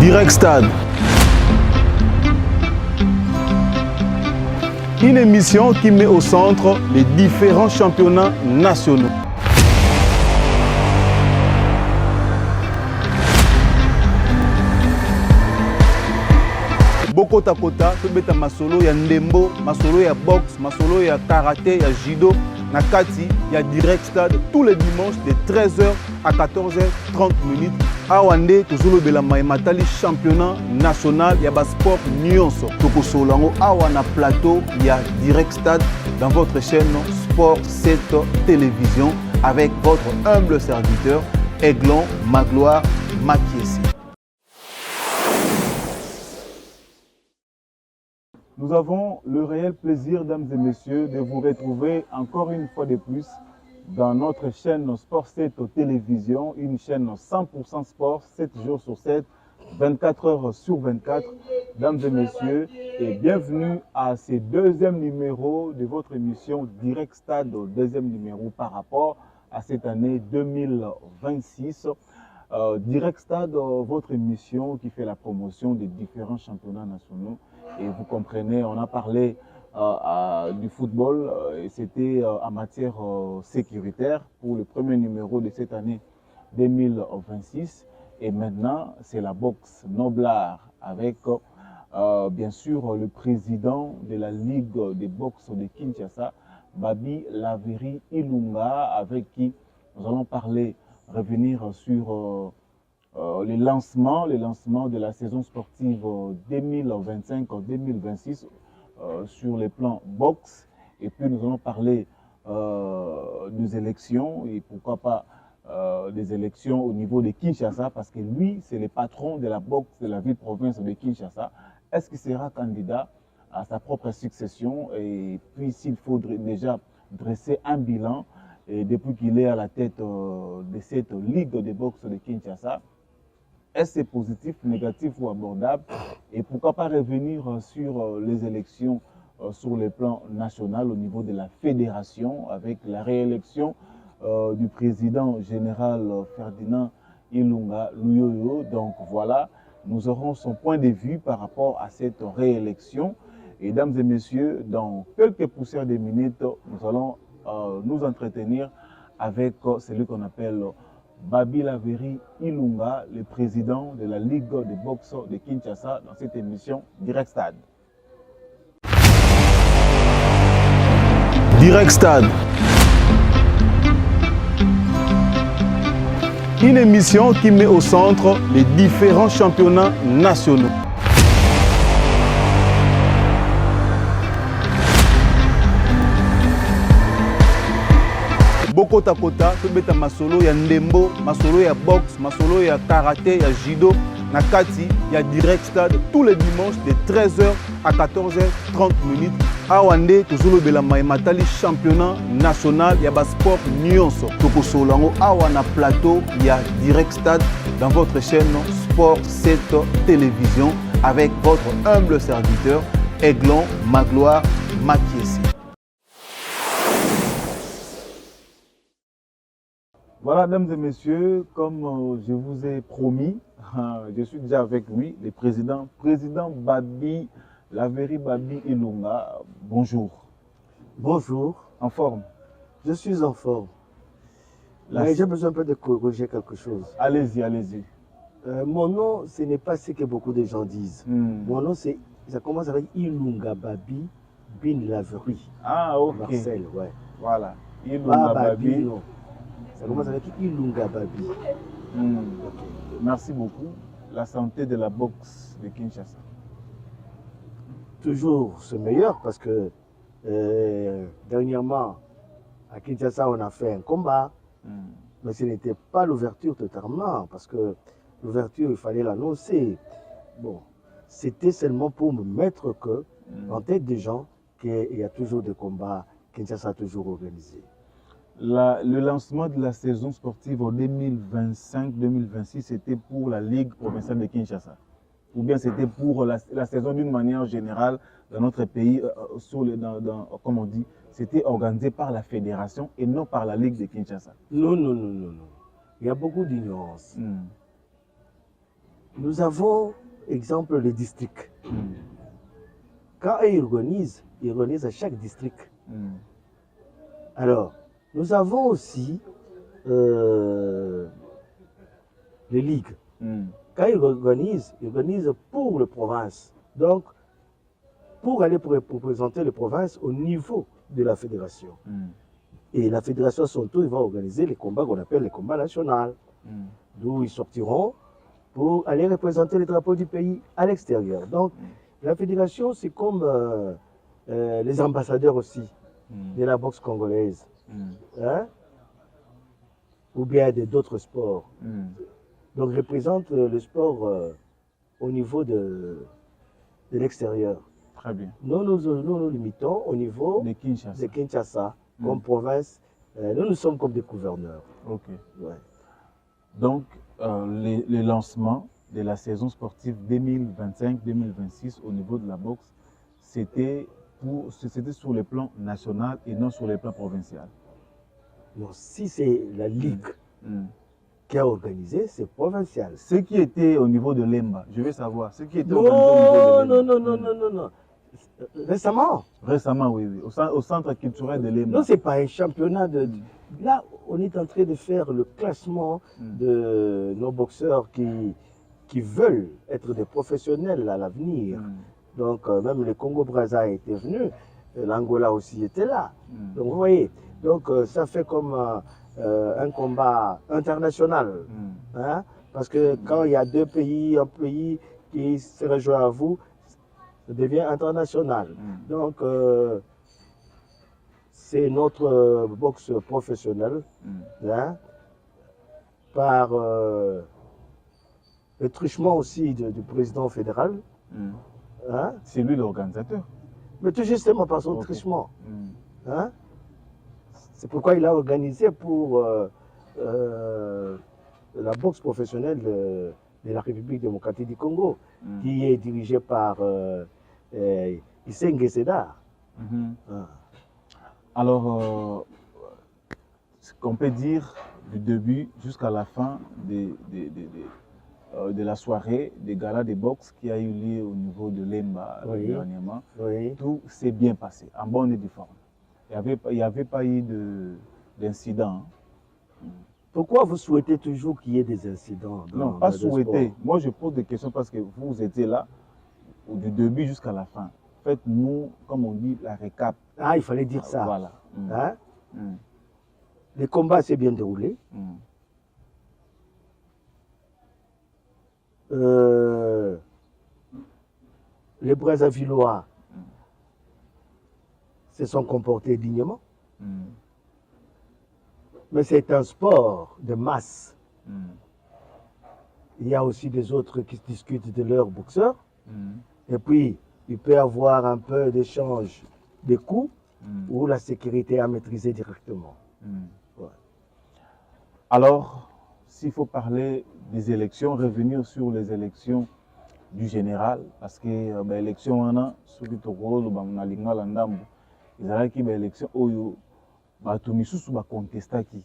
Direct Stade. Une émission qui met au centre les différents championnats nationaux. Boko Takota, Tobeta Masolo, ya Ndembo, Masolo ya boxe, Masolo ya karaté, ya judo, Nakati, ya Direct Stade, tous les dimanches de 13h à 14h30. Awande, Tozolo Belama Matali, championnat national, ya Basport Nyonso. Toko Solango, Awana Plateau, ya Direct Stade, dans votre chaîne Sport 7 Télévision, avec votre humble serviteur, Aiglon Magloire Makiesi. Nous avons le réel plaisir, dames et messieurs, de vous retrouver encore une fois de plus dans notre chaîne Sport 7 Télévision, une chaîne 100% sport, 7 jours sur 7, 24 heures sur 24. Dames et messieurs, et bienvenue à ce deuxième numéro de votre émission Direct Stade, deuxième numéro par rapport à cette année 2026. Direct Stade, votre émission qui fait la promotion des différents championnats nationaux. Et vous comprenez, on a parlé du football et c'était en matière sécuritaire pour le premier numéro de cette année 2026. Et maintenant, c'est la boxe Noblard avec bien sûr le président de la Ligue de boxe de Kinshasa, Babi Laveri Ilunga, avec qui nous allons parler, revenir sur le lancement de la saison sportive 2025-2026 sur les plans boxe. Et puis nous allons parler des élections et pourquoi pas des élections au niveau de Kinshasa, parce que lui, c'est le patron de la boxe de la ville-province de Kinshasa. Est-ce qu'il sera candidat à sa propre succession? Et puis s'il faudrait déjà dresser un bilan, et depuis qu'il est à la tête de cette ligue de boxe de Kinshasa, est-ce que c'est positif, négatif ou abordable? Et pourquoi pas revenir sur les élections sur le plan national au niveau de la fédération avec la réélection du président général Ferdinand Ilunga Luyoyo. Donc voilà, nous aurons son point de vue par rapport à cette réélection. Et mesdames et messieurs, dans quelques poussières de minutes, nous allons nous entretenir avec celui qu'on appelle Babi Laveri Ilunga, le président de la Ligue de boxe de Kinshasa, dans cette émission Direct Stade. Direct Stade. Une émission qui met au centre les différents championnats nationaux. Boko Takota, Tobeta Masolo, ya Ndembo, Masolo ya boxe, Masolo ya karaté, ya judo, Nakati, ya Direct Stade, tous les dimanches de 13h à 14h30. Awande, Tozolo Belama Matali, championnat national, ya Basport Nyonso. Toko Solango, Awana Plateau, ya Direct Stade, dans votre chaîne Sport 7 Télévision, avec votre humble serviteur, Aiglon Magloire Makiesi. Voilà, mesdames et messieurs, comme je vous ai promis, je suis déjà avec lui, le président Babi Laveri Babi Ilunga. Bonjour. Bonjour. En forme? Je suis en forme. Mais j'ai besoin un peu de corriger quelque chose. Allez-y, allez-y. Mon nom, ce n'est pas ce que beaucoup de gens disent. Mon nom, ça commence avec Ilunga Babi Bin Laveri. Ah, ok. Marcel, ouais. Voilà. Ilunga Babi. Non. Ça commence avec Ilunga Babi. Okay. Merci beaucoup. La santé de la boxe de Kinshasa? Toujours ce meilleur parce que dernièrement, à Kinshasa, on a fait un combat. Mais ce n'était pas l'ouverture totalement parce que l'ouverture, il fallait l'annoncer. Bon, c'était seulement pour me mettre en tête des gens qu'il y a toujours des combats. Kinshasa a toujours organisé. Le lancement de la saison sportive en 2025-2026, c'était pour la Ligue provinciale de Kinshasa? Ou bien c'était pour la saison d'une manière générale dans notre pays, comme on dit, c'était organisé par la fédération et non par la Ligue de Kinshasa? Non, non, non, non, non. Il y a beaucoup d'ignorance. Nous avons, exemple, les districts. Quand ils organisent à chaque district. Alors, nous avons aussi les ligues. Quand ils organisent pour les provinces. Donc, pour aller pour représenter les provinces au niveau de la fédération. Et la fédération, son tour, il va organiser les combats qu'on appelle les combats nationaux. D'où ils sortiront pour aller représenter les drapeaux du pays à l'extérieur. Donc, la fédération, c'est comme les ambassadeurs aussi de la boxe congolaise. Hein? Ou bien d'autres sports. Donc, représente le sport au niveau de l'extérieur. Très bien. Nous nous limitons au niveau de Kinshasa comme province. Nous sommes comme des gouverneurs. Ok. Ouais. Donc, le lancement de la saison sportive 2025-2026 au niveau de la boxe, c'était sur le plan national et non sur le plan provincial. Non, si c'est la Ligue qui a organisé, c'est provincial. Ce qui était au niveau de l'EMBA, je veux savoir, ce qui était organisé au niveau de l'EMBA. Non. Récemment. Récemment, oui. Au centre culturel de l'EMBA. Non, ce n'est pas un championnat de... Là, on est en train de faire le classement de nos boxeurs qui veulent être des professionnels à l'avenir. Donc, même le Congo-Brazza était venu, l'Angola aussi était là. Donc, vous voyez, donc ça fait comme un combat international. Hein? Parce que quand il y a un pays qui se rejoint à vous, ça devient international. Donc, c'est notre boxe professionnelle, hein, par le truchement aussi du président fédéral. Hein? C'est lui l'organisateur. Mais tout justement par son truchement. Hein? C'est pourquoi il a organisé pour la boxe professionnelle de la République démocratique du Congo, qui est dirigée par Issenge Sédar. Alors, ce qu'on peut dire du début jusqu'à la fin de la soirée des galas de boxe qui a eu lieu au niveau de l'EMBA dernièrement, tout s'est bien passé, en bonne et due forme. Il n'y avait pas eu d'incident. Pourquoi vous souhaitez toujours qu'il y ait des incidents Non, pas souhaiter. Moi, je pose des questions parce que vous étiez là, du début jusqu'à la fin. Faites-nous, comme on dit, la récap. Ah, il fallait dire ça. Voilà. Hein? Le combat s'est bien déroulé. Les Brazzavillois se sont comportés dignement. Mais c'est un sport de masse. Il y a aussi des autres qui discutent de leurs boxeurs. Et puis, il peut y avoir un peu d'échange de coups où la sécurité a maîtrisé directement. Ouais. Alors, s'il faut parler des élections, revenir sur les élections du général, parce que l'élection, on a, ceux qui ont été élection, bato misusu bakontestaki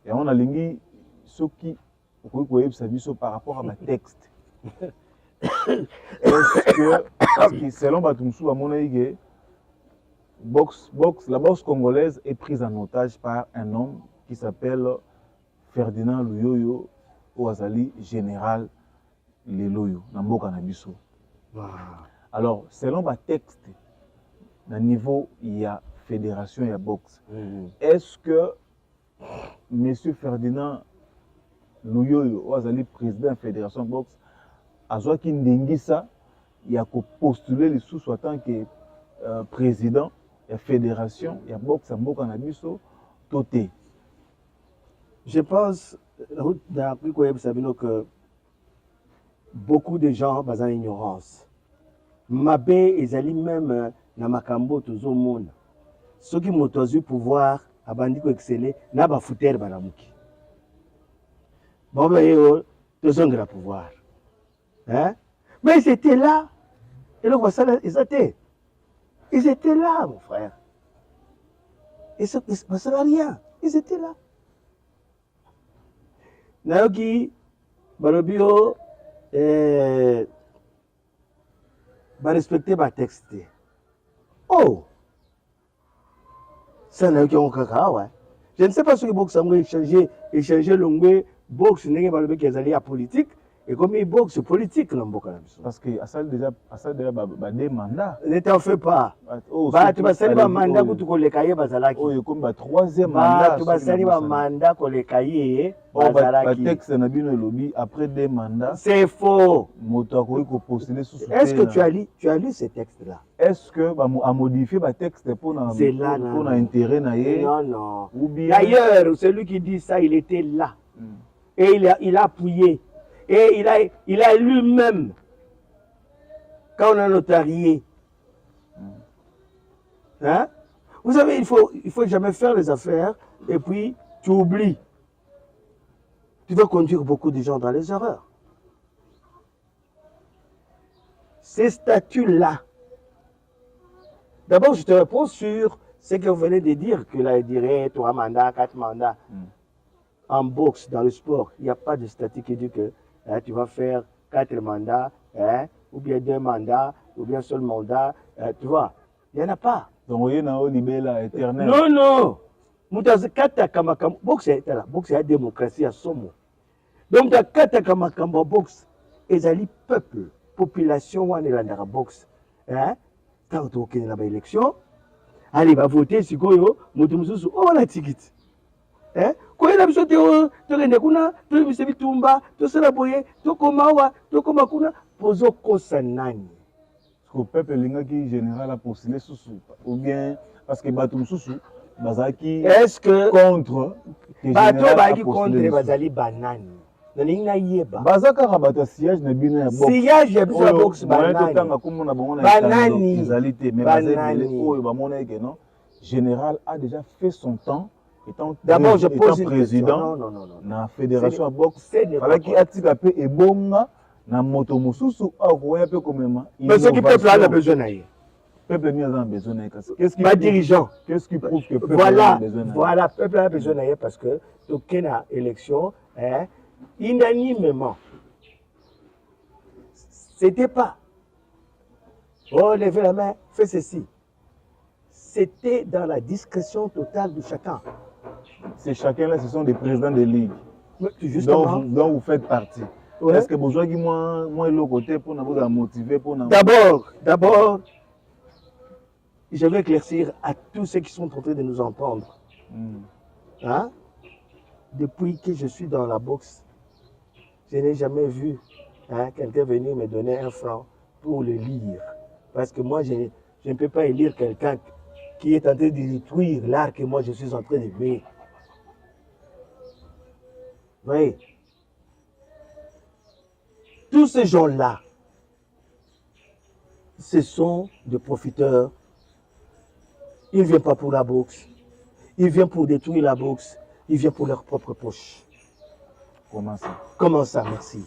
et on a lingi soki okoki par rapport à ma texte. Parce que selon bato misusu bamonaki la boxe congolaise est prise en otage par un homme qui s'appelle Ferdinand Luyoyo Ouazali général Leloyo na mboka na biso. Alors selon ma texte na niveau il y a fédération et boxe. Est-ce que M. Ferdinand Luyoyo, Ouazali, président de la fédération boxe, a Ndengisa, il a postulé les sous en tant que président de la fédération et boxe en Boka Nabiso, Toté? Je pense, que beaucoup de gens sont en ignorance. Mabé et Zali même na makambo tout le monde. Ceux qui ont eu pouvoir, abandi ko exceller, na ba fouter balamuki. Bon ben ils ont le pouvoir. Hein? Mais ils étaient là. Et donc ils étaient là, mon frère. Et ça ne passait rien. Ils étaient là. Naoki, Barobio, respecter ma texte. Oh, ça n'a aucun caca, ouais. Je ne sais pas ce que boxe a échanger le boxe n'est pas le mec qui est allé à politique et comme il boxe politique dans boxe. Parce que ça déjà des mandats. Ne t'en fais pas. Tu vas saluer un mandat pour te les cahiers bazalaki. Oh, comme troisième mandat. Tu vas saluer un mandat pour les cahiers bazalaki. Texte na bino lobby après des mandats. C'est faux. Est-ce que tu as lu ces textes là? Est-ce que a modifié le texte pour intérêt na yé? Non non. D'ailleurs, celui qui dit ça, il était là. Et il a appuyé. Et il a lui-même, quand on a notarié, hein? Vous savez, il faut jamais faire les affaires et puis tu oublies. Tu vas conduire beaucoup de gens dans les erreurs. Ces statuts-là, d'abord je te réponds sur ce que vous venez de dire, que là il dirait 3 mandats, 4 mandats. En boxe, dans le sport, il n'y a pas de statut qui dit que tu vas faire 4 mandats, ou bien 2 mandats, ou bien seul mandat, tu vois. Il n'y en a pas. Donc, il y a un éternel. Non, non. Boxe, il y a démocratie à son mot. Donc, dans le boxe, il y a peuple, population, on est dans la boxe. Quand tu es dans l'élection, allez, va voter, si vous on a ticket. Quand il a besoin de kuna to bisebi tumba to sala boye to komawa to komakuna pozo kosanani le peuple linga qui général a postulé sous ou bien parce que batum sous bazaki est-ce que contre bato baki contre bazali banani nalinga yeba bazaka rabata siège na bino ya boxe siège ya biso boxe banani tanga komona bangona banani ezalité mais bazali oyo bamona que non général a déjà fait son temps. D'abord, je pose une président dans la fédération à boxe. Fallait qu'il ait un peu ebonga na moto mususu au un peu comme moi. Mais ce que peuple a besoin d'ailleurs. Peuple a besoin d'ailleurs. Qu'est-ce qui dirigeant? Qu'est-ce qui prouve que peuple a besoin d'ailleurs? Voilà, peuple a besoin d'ailleurs parce que aucune élection, unanimement, c'était pas. Oh, levez la main, fais ceci. C'était dans la discrétion totale de chacun. C'est chacun là, ce sont des présidents de ligue dont vous faites partie. Ouais. Est-ce que vous avez moins le côté pour nous motiver pour nous... D'abord, je vais éclaircir à tous ceux qui sont en train de nous entendre. Hein? Depuis que je suis dans la boxe, je n'ai jamais vu quelqu'un venir me donner 1 franc pour le lire. Parce que moi, je ne peux pas élire quelqu'un qui est en train de détruire l'art que moi je suis en train de faire. Oui. Tous ces gens-là, ce sont des profiteurs. Ils ne viennent pas pour la boxe. Ils viennent pour détruire la boxe. Ils viennent pour leur propre poche. Comment ça? Comment ça, merci.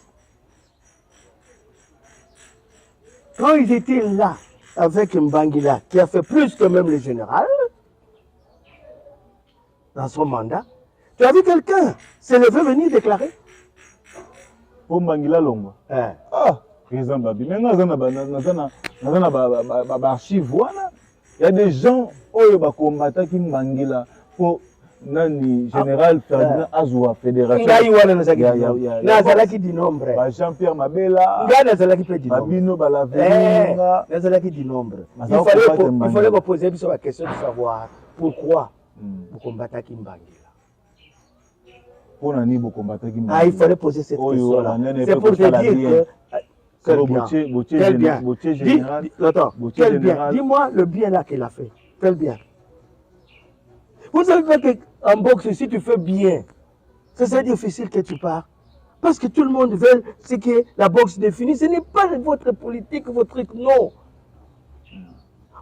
Quand ils étaient là, avec Mbangila, qui a fait plus que même le général, dans son mandat, tu as vu quelqu'un se lever venir déclarer? Pour Mbangila Longo. Ah, président Babi. Maintenant, il y a des gens qui combattent Mbangila pour le général Ferdinand Azoua, fédération. Nazalaki di nombre. Jean-Pierre Mabela. Nazalaki pe di nombre. Babino Balavinga. Nazalaki di nombre. Il fallait me poser la question de savoir pourquoi vous combattez Mbangila. Il fallait poser cette question-là. C'est pour te dire que... Quel bien. Quel bien. Dis-moi le bien là qu'il a fait. Quel bien. Vous savez qu'en boxe, si tu fais bien, c'est difficile que tu pars. Parce que tout le monde veut ce que la boxe définit. Ce n'est pas votre politique, votre truc, non.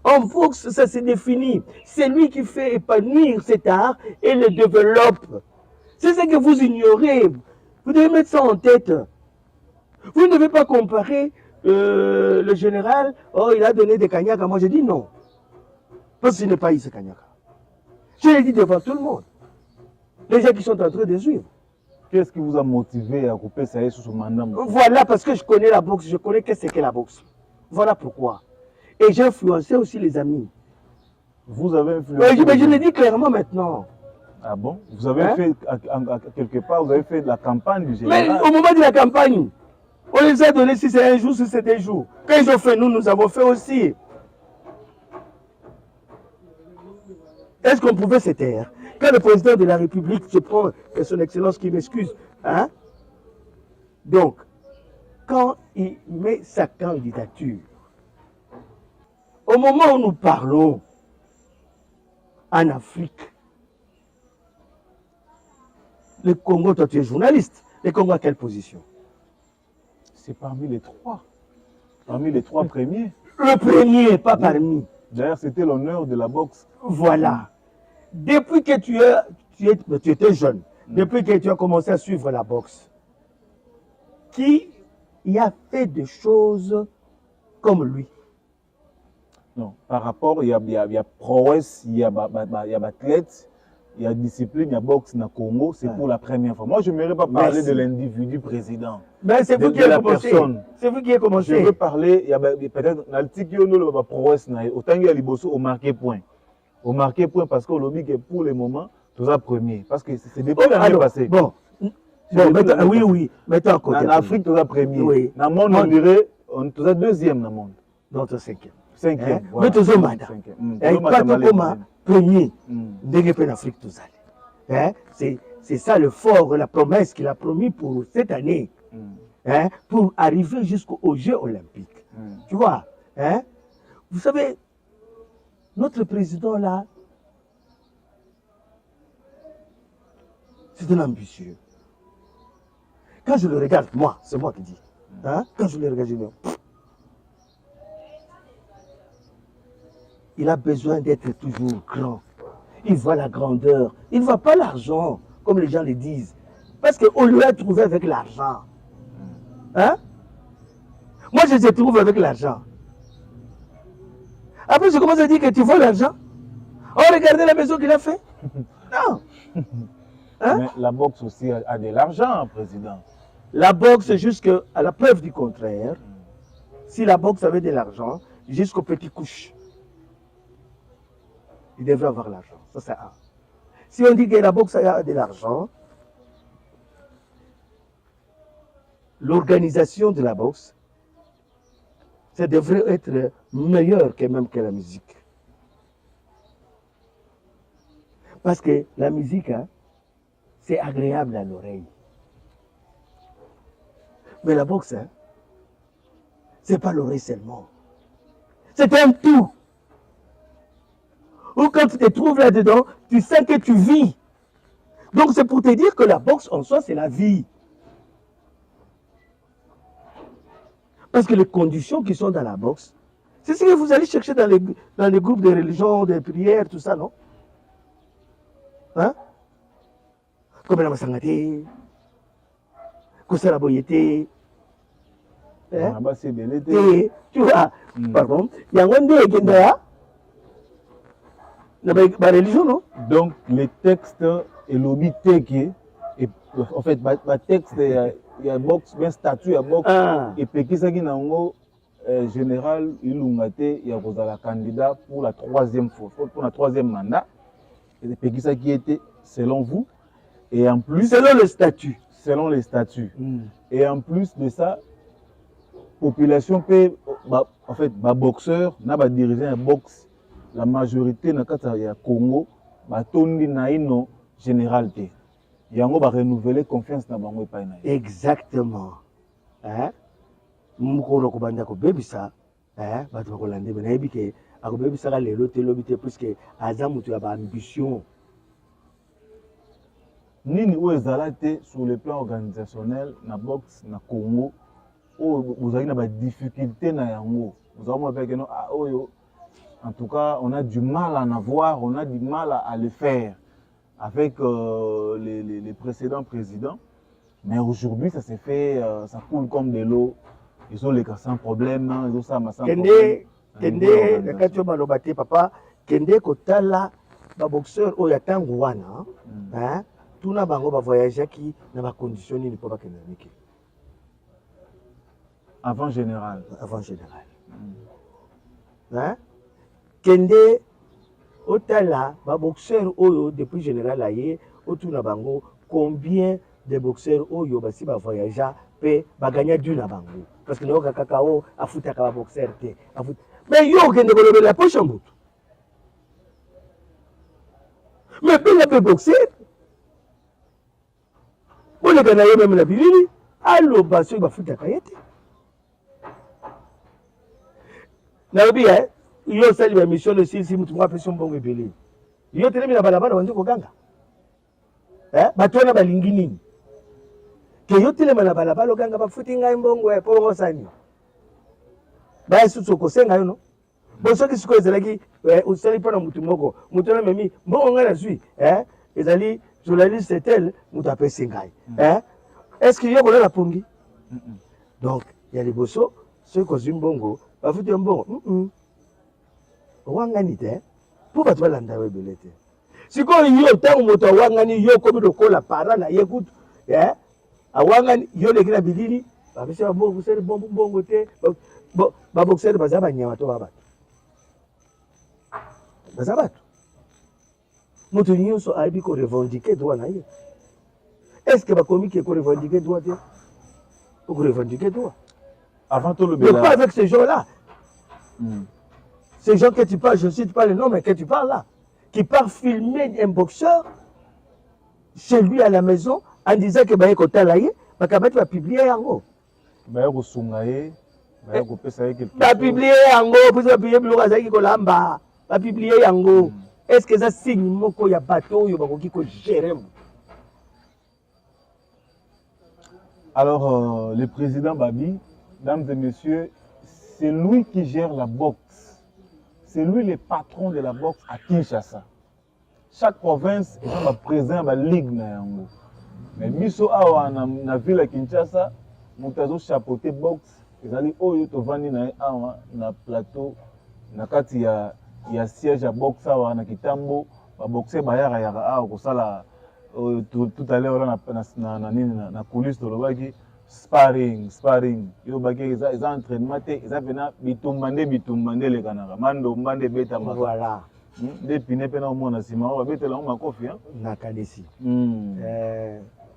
En boxe, ça se définit. C'est lui qui fait épanouir cet art et le développe. C'est ce que vous ignorez. Vous devez mettre ça en tête. Vous ne devez pas comparer le général. Oh, il a donné des kanyaka. Moi, je dis non. Parce qu'il n'est pas ici, kanyaka. Je l'ai dit devant tout le monde. Les gens qui sont en train de suivre. Qu'est-ce qui vous a motivé à couper ça sur ce mandat? Voilà, parce que je connais la boxe, je connais qu'est-ce que la boxe. Voilà pourquoi. Et j'ai influencé aussi les amis. Vous avez influencé? Mais je le dis clairement maintenant. Ah bon? Vous avez fait, quelque part, vous avez fait de la campagne du général? Mais au moment de la campagne, on les a donné si c'est un jour, si c'est des jours. Quand ils ont fait, nous avons fait aussi. Est-ce qu'on pouvait se taire? Quand le président de la République, je prends son excellence qui m'excuse, hein? Donc, quand il met sa candidature, au moment où nous parlons en Afrique, le Congo, toi tu es journaliste, le Congo à quelle position? C'est parmi les trois. Parmi les trois premiers. Le premier, pas parmi. D'ailleurs, c'était l'honneur de la boxe. Voilà. Depuis que tu étais jeune, depuis que tu as commencé à suivre la boxe, qui y a fait des choses comme lui? Non, par rapport, il y a prouesse, il y a athlète, il y a discipline, il y a boxe dans le Congo, c'est pour la première fois. Moi, je n'aimerais pas parler de l'individu président. Mais c'est vous qui avez commencé. C'est vous qui avez commencé. Je veux parler, il y a peut-être dans le ticket, il y a prouesse, autant qu'il y a Liboso au marqué point. Au marqué point parce que lobby que pour le moment, tout ça premier. Parce que c'est depuis l'année passée. Bon, oui, mettons en côté. En Afrique, tout ça premier. Oui. Dans le monde, on dirait, tout ça deuxième dans le monde. Donc, cinquième. Cinquième. Mais tout ça, madame. Et pas tout comme premier. En Afrique, tout ça. C'est ça le fort, la promesse qu'il a promis pour cette année. Pour arriver jusqu'aux Jeux Olympiques. Tu vois, vous savez, notre président là, c'est un ambitieux. Quand je le regarde, moi, c'est moi qui dis. Quand je le regarde, je me dis, il a besoin d'être toujours grand. Il voit la grandeur. Il ne voit pas l'argent, comme les gens le disent. Parce qu'on lui a trouvé avec l'argent. Moi, je te trouve avec l'argent. Après, je commence à dire que tu vois l'argent. Oh, regardez la maison qu'il a fait. Non. Mais la boxe aussi a de l'argent, président. La boxe, jusqu'à la preuve du contraire, si la boxe avait de l'argent, jusqu'aux petites couches, il devrait avoir l'argent. Ça, c'est un. Si on dit que la boxe a de l'argent, l'organisation de la boxe, ça devrait être meilleur que même que la musique. Parce que la musique, c'est agréable à l'oreille. Mais la boxe, c'est pas l'oreille seulement. C'est un tout. Ou quand tu te trouves là-dedans, tu sens que tu vis. Donc c'est pour te dire que la boxe en soi, c'est la vie. Parce que les conditions qui sont dans la boxe, c'est ce que vous allez chercher dans les groupes de religion, de prières, tout ça, non? Comme la masangate, la boyete. Tu vois, pardon, il y a un monde la religion, non? Donc, les textes et l'obi teke, en fait, le texte, il y a boxe, bien statut, il y a boxe, et puis qui s'agit d'un général Ilungate, il y a un candidat pour la troisième fois, pour la troisième mandat, et puis qui qui était, selon vous, et en plus. Selon le statut. Selon les statuts. Et en plus de ça, population peut, en fait, boxeur, n'a pas dirigé un boxe. La majorité dans le Congo, tondi naino généralité. Yango va renouveler confiance dans bango epai na. Exactement. Mukolo ko banda ko bebisa, bato ko lande na ebike, ako bebisa ka lelo te lobite puisque azamu tu aba ambition. Nini ou ezalate sur le plan organisationnel na boxe na Congo, vous avez des difficultés na yango. Vous avez avec no en tout cas, on a du mal à en avoir, on a du mal à le faire avec les précédents présidents. Mais aujourd'hui, ça s'est fait, ça coule comme de l'eau. Ils ont les cas sans problème, ils ont ça sans problème. Kende, quand tu m'as lobaté, papa, Kende kotala, ba boxeur, oh yatangu wana, tout na bango va voyager qui n'a pas conditionné ne peut pas qu'elle avant général. Avant général. Hein? Kende otala ba boxeur oyo depuis général aye otuna bango combien de boxeurs oyo basi ba voyager pe ba gagner du na bango parce que noka kakao afuta ka ba boxeur te afuta mais yo kende ko la poche en bout mais pe la boxeur on le gana yo même la bilili allo baso ba futa ka yete na bi yo sali ba mission de si mutu mwa pression bongo ebele yo telemi na balabala wanje ko ganga bato na balingi nini ke yo telema na balabala oganga bafuti ngai mbongo po bongo sani ba susu ko senga yo no bo soki siko ezalaki usali pona mutu moko mutu na memi mbongo ngai na zui ezali journaliste tel mutu apesi ngai est-ce que yo kolela pongi donc ya liboso soki kozwi mbongo bafuti mbongo owangani te po bato balanda yo ebele te sikoyo yo ntango moto awangani yo komi lokola para na ye kutu awangani yo leki na bilili bapesi babokiseri bongo te babokiseri baza banyama to babato baza bato moto nyonso ayebi korevendike droit na ye est-ce que bakomi ke korevendike droit te okorevendike droit avant tout le mais pas avec ces gens-là. Ces gens que tu parles, je ne cite pas le nom, mais que tu parles là, qui part filmer un boxeur chez lui à la maison en disant que Baye Kotalaye, Bakabet va publier Yango. Baye Kosungaye, Baye Kopesaye quelque chose. Va publier Yango, puis va publier Blogazaki Kolamba, va publier Yango. Est-ce que ça signe Moko ya bateau, Yobakoki ko gérer? Alors, le président Babi, mesdames et messieurs, c'est lui qui gère la boxe. C'est lui le patron de la boxe à Kinshasa. Chaque province est un président de la ligue. Mais biso awa na ville à Kinshasa, mutazo chapeauté boxe. Ils allaient oyo to vandi na awa na plateau na kati ya siège à boxe awa na Kitambo, ba boxer bayara ya awa ko sala tout à l'heure na coulisse de l'obaki. Sparring. Yo baki ils entraînement te, ils vena bitumbande le kanaka. Mando mbande beta ma. Voilà. Depuis ne pena mona sima wa beta la ma kofi hein. Na kanesi.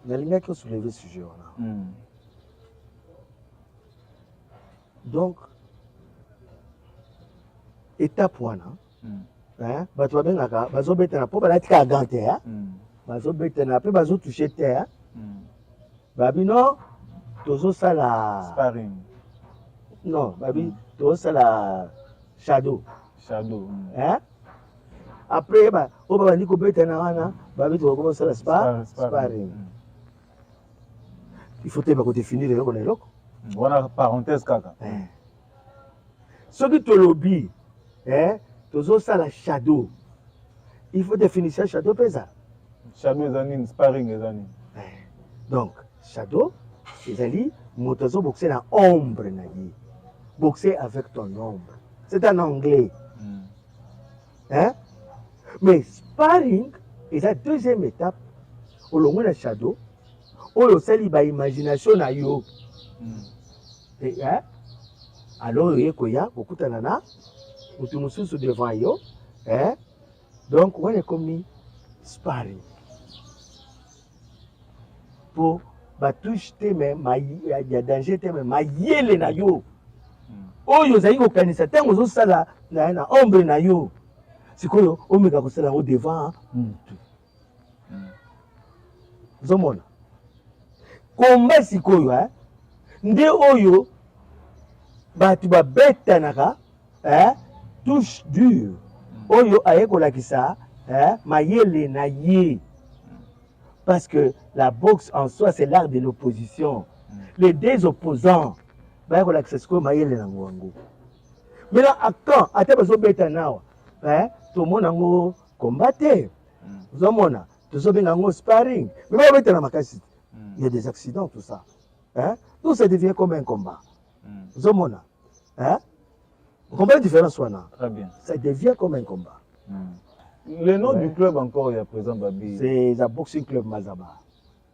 Nalinga ko soulever ce sujet là. Donc étape wana. Bato bengaka bazo beta na po balatika gante hein. Bazo beta na pe bazo toucher terre. Babino Tozo sala sparring. Non, babi, tozo sala shadow. Après, on va dire que babi tozo commencer la sparring. Il faut te définir le côté loco. Voilà parenthèse kaka. Ce qui te lobby, tozo sala shadow. Il faut définir ça shadow pesa. Shadow ezani sparring ezani. Donc shadow ezali motozo boxer na ombre na ye. Boxer avec ton ombre. C'est en anglais. Mais sparring est la deuxième étape. Au long de la shadow, oyo sali ba imagination na yo. Alors ye koya kokutana na mutu mususu devant yo. Donc on est comme sparring. Pour batouche te mais il y a danger te mais mayele na yo oyo zali ko kanisa tango zo sala na ombre na yo sikoyo omeka ko sala au devant mutu zomona komba sikoyo nde oyo batu ba betanaka touche dure oyo ayekolakisa mayele na ye. Parce que la boxe en soi, c'est l'art de l'opposition. Les deux opposants, bah, voilà que c'est ce que maïe le nango. Maintenant, à quand, à tes besoins bétanawa, tout le monde nango combattre. Tout le monde, tout le monde nango sparring. Mais bah, bétana makasi. Il y a des accidents, tout ça. Tout ça devient comme un combat. Tout le monde, vous comprenez la différence, Wana? Très bien. Ça devient comme un combat. Le nom du club encore, il y a présent, Babi. C'est le Boxing Club Mazaba.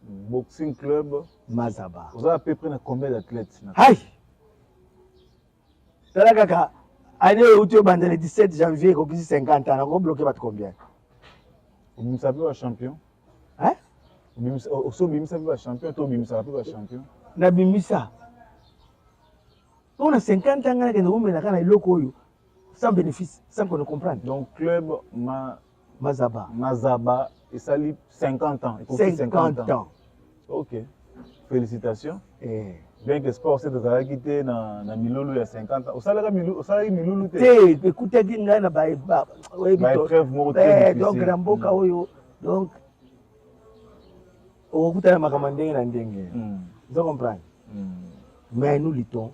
Boxing Club Mazaba. Vous avez à peu près combien d'athlètes? Aïe! Kaka, année où tu es le 17 janvier, il y a 50 ans, on a bloqué combien? Vous savez un champion? Hein? Vous savez un champion? Vous savez un champion? Nabimisa. On a 50 ans, on a un loco sans bénéfice, sans qu'on ne comprenne. Donc, club Mazaba. Mazaba, et ça lit 50 ans. 50 ans. Ok. Félicitations. Eh. Bien que le sport, c'est de la quitter dans Milolo il y a 50 ans. Au salaire Milolo, écoutez, il y a donc grand boka oyo donc au bout de la makamandenge na ndenge. Vous comprenez? Mais nous luttons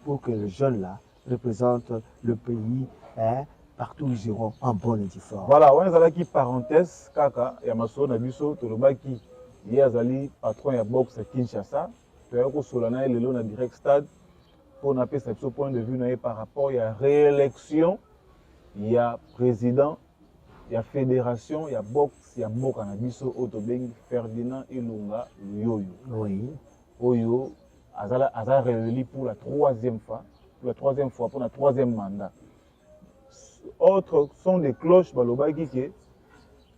pour que les jeunes là représentent le pays, hein, partout où ils iront en bonne et due forme. Voilà, on a qui parenthèse kaka ya maso na biso tolobaki yazali patron ya boxe à Kinshasa. Toyako solana lelo na direct stade pour na pesa biso point de vue na par rapport à réélection, il y a président, il y a fédération, il y a boxe, il y a mboka na biso Otobengi Ferdinand Ilunga Luyoyo. Oui. Oyo azala réélu pour la troisième fois pour la troisième mandat. Autres sont des cloches balobaki qui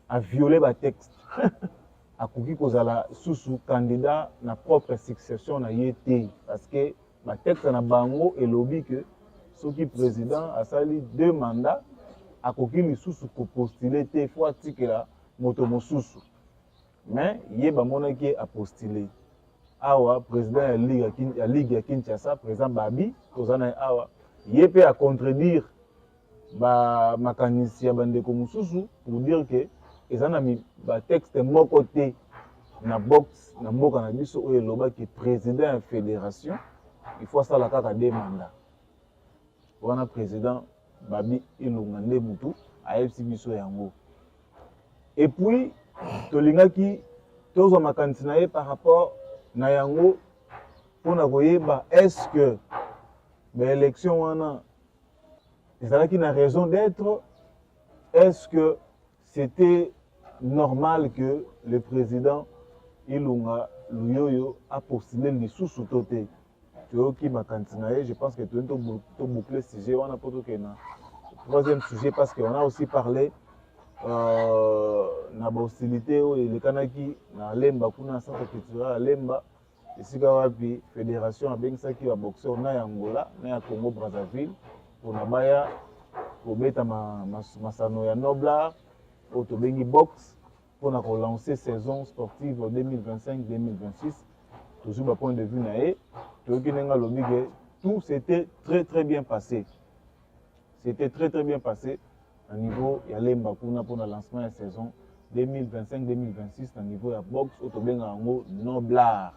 a violé le texte. A koki kozala susu candidat na propre succession na yete parce que le texte na bango elobi que soki président a sali 2 mandats a koki lisusu ko postuler te faut atikela moto mosusu mais ye bamonaki a postuler awa président ya ligue ya Kinshasa président Babi tozana awa ye pe a contredire ba makanisi ya bandeko mosusu pour dire que ezana ba texte moko te na box na mboka na biso oyo elobaki président ya fédération il faut ça la kaka 2 mandats wana président Babi Ilunga nde mutu ayebisi biso yango et puis tolingaki tozwa makanisi na ye par rapport na yango mpona koyeba est-ce que baélection wana ezalaki na raison d'être, est-ce que c'était normal que le président Ilunga Luyoyo a postulé les sous-sous-totés? Je pense que tu as bouclé le sujet. On a pas tout le troisième sujet parce qu'on a aussi parlé de la hostilité et le Kanaki, na Lemba, pour un centre culturel à Lemba, ici la fédération a bien ça qui va boxer en Angola, na Congo Brazzaville, pour Nabaya, pour mettre Masano ya Nobla, pour Tobengi Box, pour relancer saison sportive 2025-2026. Toujours du point de vue naé, tout s'était très bien passé. C'était très bien passé au niveau de Lemba pour le lancement de la saison 2025-2026 au niveau de la boxe au Noblar.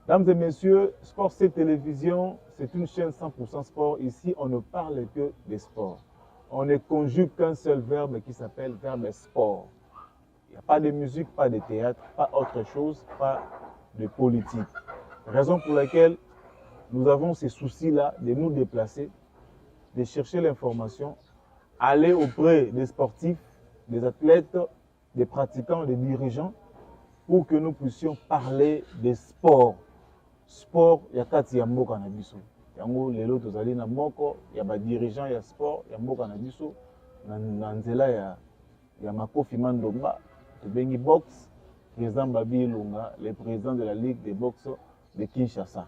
Mesdames et messieurs, Sport C Télévision, c'est une chaîne 100% sport. Ici, on ne parle que des sports. On ne conjugue qu'un seul verbe qui s'appelle verbe sport. Il n'y a pas de musique, pas de théâtre, pas autre chose, pas de politique. Raison pour laquelle nous avons ces soucis-là de nous déplacer, de chercher l'information, aller auprès des sportifs, des athlètes, des pratiquants, des dirigeants, pour que nous puissions parler des sports. Sport, il y a 4 yamboka na biso. Yango lelo tozali na moko, il y a ba dirigeants ya sport, yamboka na biso na nzela ya Makofi Mandomba, Tobengi Box, président Babi Ilunga, le président de la Ligue de boxe de Kinshasa.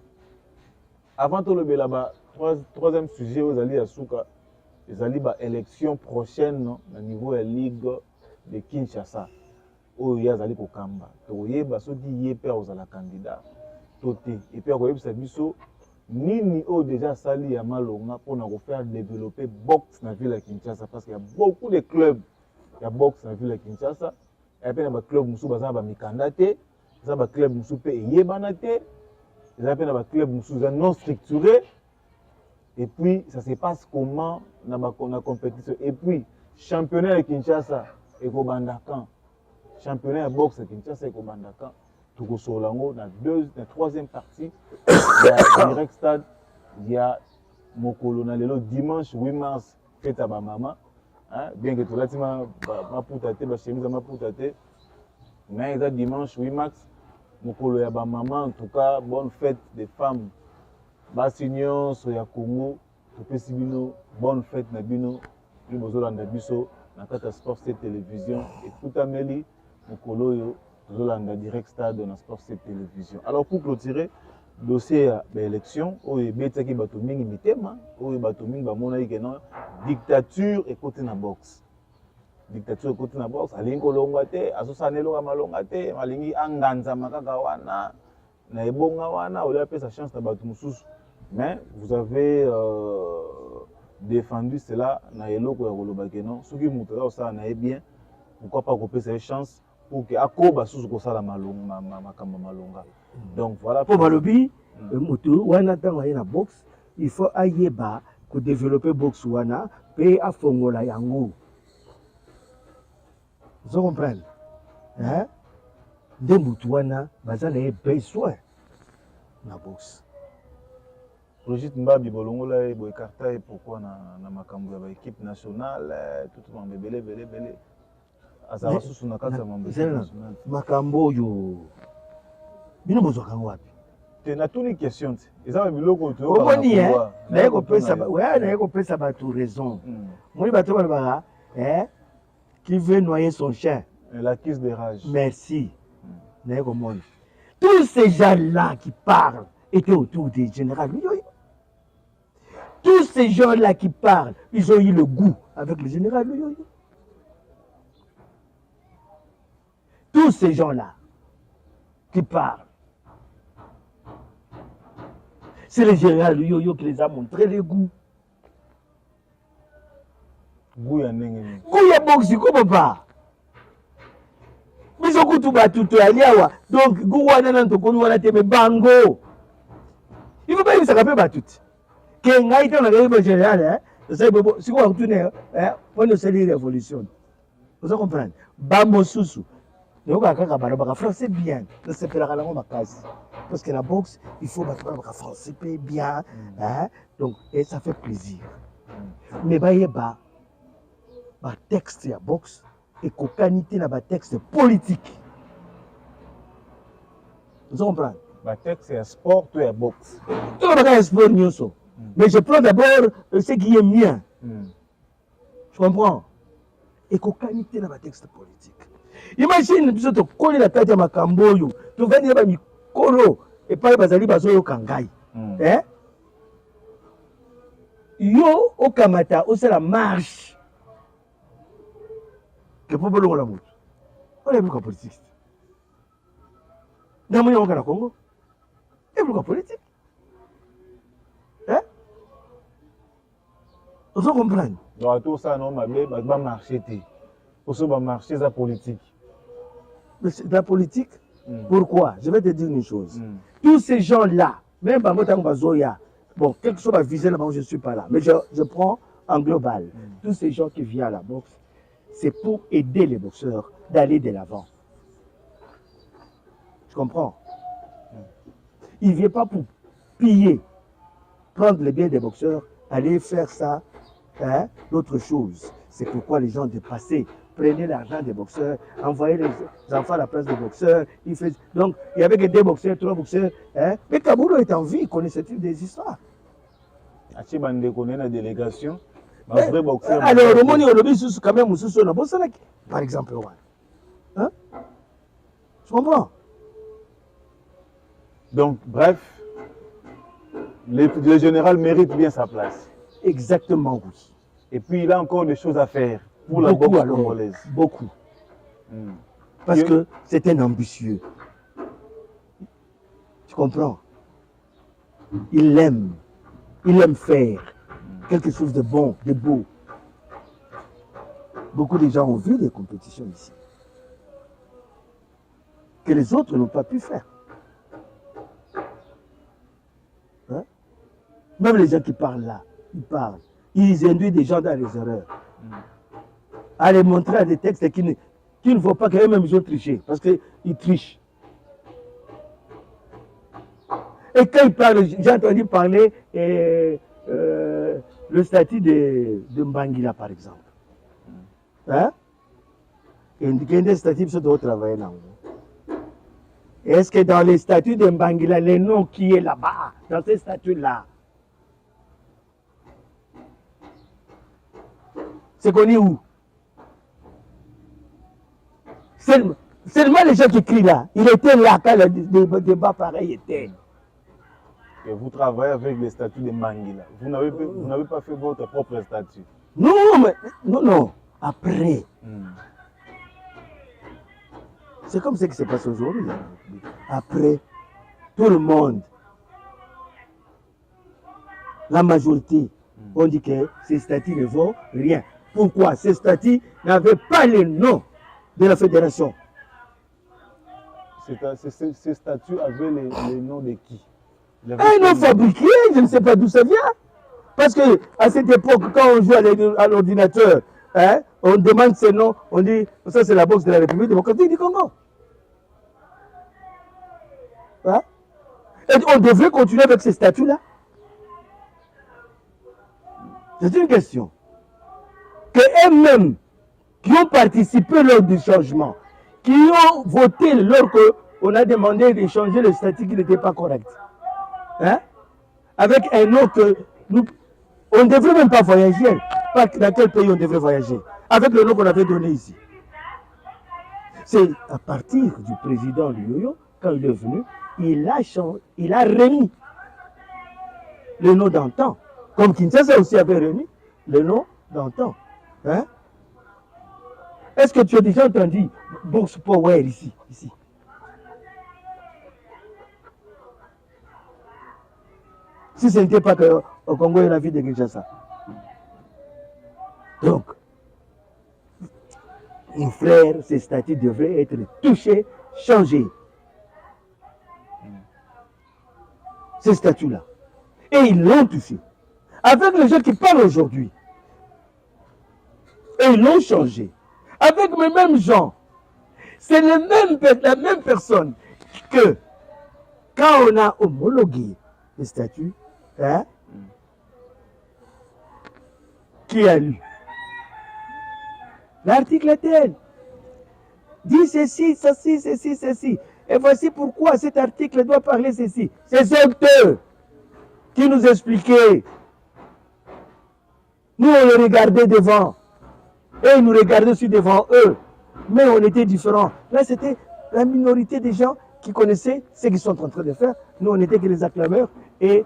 Avant tout le belaba, troisième sujet aux alliés à Souka, les alliés à élection prochaine au niveau de la Ligue de Kinshasa. Où il y a des Kamba. Il y a des candidats. Et puis, il y a des Nini o déjà sali à Malonga pour nous faire développer boxe dans la ville de Kinshasa parce qu'il y a beaucoup de clubs qui boxe dans la ville de Kinshasa. Et puis il y a des clubs qui sont mikandate, il y a des clubs qui sont yebanate, il y a des clubs qui sont non structurés. Et puis ça se passe comment dans la compétition. Et puis championnat de Kinshasa et Kobandakan, championnat de boxe de Kinshasa et Kobandakan. Tout Solango, dans la troisième partie, il y a direct stade, il y a Mokolo, dimanche 8 mars, fête à Bamama, bien que tu l'as dit, ma poutate, ma chemise, ma poutate. Mais il dimanche 8 mars, mon collègue, ma maman, en tout cas, bonne fête des femmes. Bassignon, Soya Congo, Topesibino, bonne fête, Nabino, plus besoin d'Andabiso, dans la Sport C télévision, et tout à Meli, mon collègue, Zolanda direct stade dans la Sport C télévision. Alors pour clôturer, dossier à l'élection, où il y a des batomingi mitema, où il y a batomingi bamona ikena dictature et côté na boxe. Dictature et côté na boxe, alingo longate, asosanelo amalongate, alingi anganza makaka wana, na ebonga wana, ou sa chance na batu mususu. Mais vous avez défendu cela na eloko ya kolobakeno, soki mutu ça na bien, pourquoi pas couper cette chance pour que akoba susu ko sala malonga makamba malonga. Donc voilà pour balobi mutu wana tango na boxe il faut ayeba ko développer boxe wana pe afongola yango. Vous comprenez hein de mutu wana bazana e besoin na boxe. Brigitte Mbabi bolongola e boekarta e pourquoi na makambo ya équipe nationale tout le monde belé azala susu na kati ya mambo nationale makambo yo bino bozwaka wapi te na tuni question te eza biloko to omoni na yeko pesa ouais na yeko pesa bato raison moni bato balobaka qui veut noyer son chien la crise de rage merci na yeko moni tous ces gens là qui parlent étaient autour des généraux tous ces gens là qui parlent ils ont eu le goût avec le général tous ces gens-là qui parlent, c'est le général Yoyo qui les a montré le goût. Goût ya ndenge. Goût ya boxe, comment pas? Mais on tout tout aliawa. Donc goût wana nan to konu wana te me bango. Il faut pas que ça rappelle pas tout. Que ngai te na le général hein. Ça bobo, si on retourne pour nous saluer révolution. Vous comprenez? Bambo susu. Le français bien, c'est parce que la boxe, il faut parler français bien, hein? Donc, et ça fait plaisir. Mais il y a un texte de boxe et qualité dans le texte politique. Vous comprenez? Le texte c'est sport, tout est boxe. Tout est sport, mais je prends d'abord ce qui est mien. Je comprends? Et qualité dans le texte politique. Imagine biso to koli la kati ya makambo oyo to vandi ba mikolo et pas bazali bazoyo kangai yo okamata osala marche que pour bolongo la mutu on est plus politique dans mon na Congo et plus politique vous comprenez donc tout ça non mabe ba marcher té pour ça ba marcher ça politique. La politique, pourquoi? Je vais te dire une chose. Tous ces gens-là, même Bazoya, bon, quelque chose va viser là-bas où je ne suis pas là, mais je prends en global. Tous ces gens qui viennent à la boxe, c'est pour aider les boxeurs d'aller de l'avant. Tu comprends? Il ne vient pas pour piller, prendre les biens des boxeurs, aller faire ça, d'autres choses. C'est pourquoi les gens dépassés. Prenez l'argent des boxeurs, envoyez les enfants à la place des boxeurs. Donc, il y avait que 2 boxeurs, 3 boxeurs. Mais Kaboulou est en vie, il connaissait des histoires. Achibande connaît la délégation. Vrai boxeur. Alors, le monde est quand même par exemple. Hein? Tu comprends? Donc, bref, le général mérite bien sa place. Exactement, oui. Et puis, il a encore des choses à faire. Pour la boxe congolaise. Beaucoup. Parce que c'est un ambitieux. Tu comprends? Il aime faire quelque chose de bon, de beau. Beaucoup de gens ont vu des compétitions ici que les autres n'ont pas pu faire. Hein? Même les gens qui parlent là, ils induisent des gens dans les erreurs. À les montrer à des textes qui ne faut pas qu'eux-mêmes ils ont triché, parce qu'ils trichent. Et quand ils parlent, j'ai entendu parler le statut de Mbangila, par exemple. Hein? Et des statuts qui doivent travailler là. Est-ce que dans les statuts de Mbangila, le nom qui est là-bas, dans ces statuts-là, c'est connu où? Seulement les gens qui crient là, il était là quand le débat pareil était. Et vous travaillez avec les statuts de Mbangila. Vous n'avez pas fait votre propre statut. Non, mais non. Après. C'est comme ça qui se passe aujourd'hui. Après, tout le monde, la majorité, on dit que ces statuts ne vaut rien. Pourquoi? Ces statuts n'avaient pas le nom de la fédération. Ces statuts avaient les noms de qui? Un nom fabriqué, je ne sais pas d'où ça vient. Parce que à cette époque, quand on joue à l'ordinateur, hein, on demande ces noms, on dit, ça c'est la boxe de la République démocratique du Congo. Hein? Et on devrait continuer avec ces statuts-là. C'est une question. Que eux-mêmes, qui ont participé lors du changement, qui ont voté lors qu'on a demandé de changer le statut qui n'était pas correct. Hein? Avec un nom que nous, on ne devrait même pas voyager. Dans quel pays on devrait voyager? Avec le nom qu'on avait donné ici. C'est à partir du président Luyoyo, quand il est venu, il a remis le nom d'antan. Comme Kinshasa aussi avait remis le nom d'antan. Hein? Est-ce que tu as déjà entendu Box Power ici? Si ce n'était pas qu'au Congo, il y a la vie de Kinshasa. Donc, mon frère, ces statuts devraient être touchés, changés. Ces statuts-là. Et ils l'ont touché. Avec les gens qui parlent aujourd'hui. Et ils l'ont changé. Avec les mêmes gens. C'est la même personne que quand on a homologué les statuts, hein, qui a lu l'article tel dit ceci, ceci, ceci, ceci. Et voici pourquoi cet article doit parler ceci. C'est eux qui nous expliquaient. Nous, on les regardait devant. Et ils nous regardaient aussi devant eux. Mais on était différents. Là, c'était la minorité des gens qui connaissaient ce qu'ils sont en train de faire. Nous, on n'était que les acclameurs et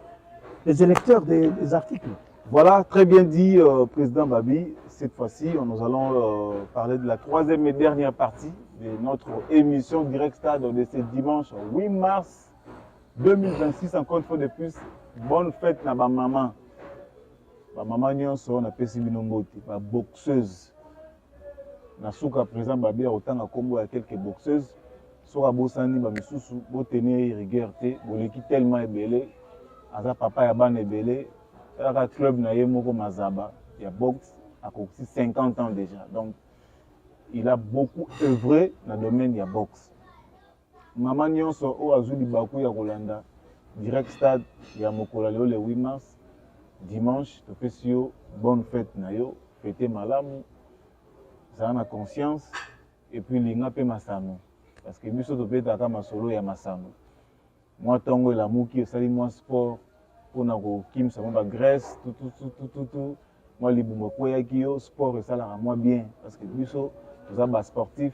les électeurs des articles. Voilà, très bien dit, Président Babi. Cette fois-ci, nous allons parler de la troisième et dernière partie de notre émission Direct Stade de ce dimanche 8 mars 2026. Encore une fois de plus, bonne fête à ma maman. Ma maman nyonso na pesi binomboti, ma boxeuse. Na souka présent Babi autant à combo à quelques boxeuses. Sora bosani ba misusu botenir rigueur te, boleki tellement ebelé. Aza papa ya ban ebelé. La club na yemoko mazaba, il y a boxe à 50 ans déjà. Donc il a beaucoup œuvré dans le domaine de la boxe. Maman nyonso o azuli baku ya Rolanda. Direct Stade ya mokola le 8 mars. Dimanche, tu fais sur bonne fête nayo, fêter malamu, ça a conscience et puis l'inga pe masano parce que biso to peta ka masolo ya masano. Moi tongo la muki sali moi sport pour na ko kim ça ba graisse tout moi libumo ko ya kiyo sport ça la moi bien parce que biso nous avons sportif,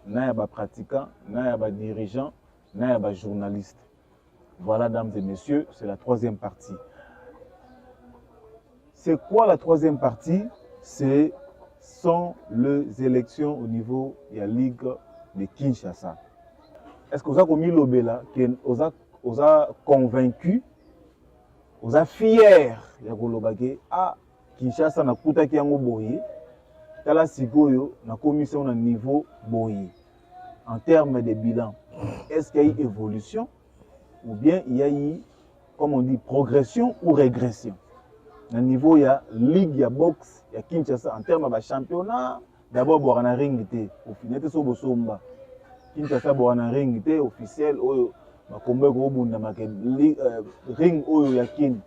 na ya ba pratiquant, na ya ba dirigeant, na ya ba journaliste. Voilà dames et messieurs, c'est la troisième partie. C'est quoi la troisième partie? Ce sont les élections au niveau de la Ligue de Kinshasa. Est-ce que vous avez commis l'obéla, que vous avez convaincu, vous avez fier de Kinshasa na kuta ki yango boye, tala sikoyo na commission na niveau boye. En termes de bilan, est-ce qu'il y a eu évolution ou bien il y a eu, comme on dit, progression ou régression? Na niveau ya ligue ya boxe ya Kinshasa en termes de championnat d'abord boana ring te au final te so bosomba Kinshasa boana ring te officiel oyo ba combat ko bunda make ring oyo ya kin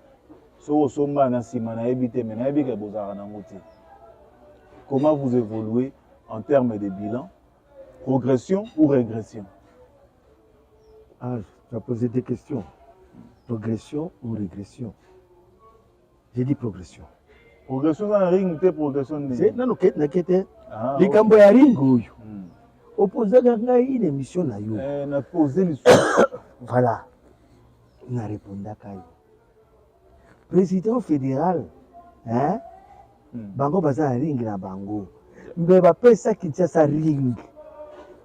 so somba na sima na ebité mais na ebika bozara na ngote. Comment vous évoluez en termes de bilan, progression ou régression? Ah, tu as posé des questions. Progression ou régression? J'ai dit progression. Progression dans la ring, c'est progression. Non, non, les cambo ya ring. Opposé à une émission na yo. Na posé les Voilà. Na répondu à président fédéral, hein? Bango baza ring na bango. Mais ba pesa Kinshasa ring.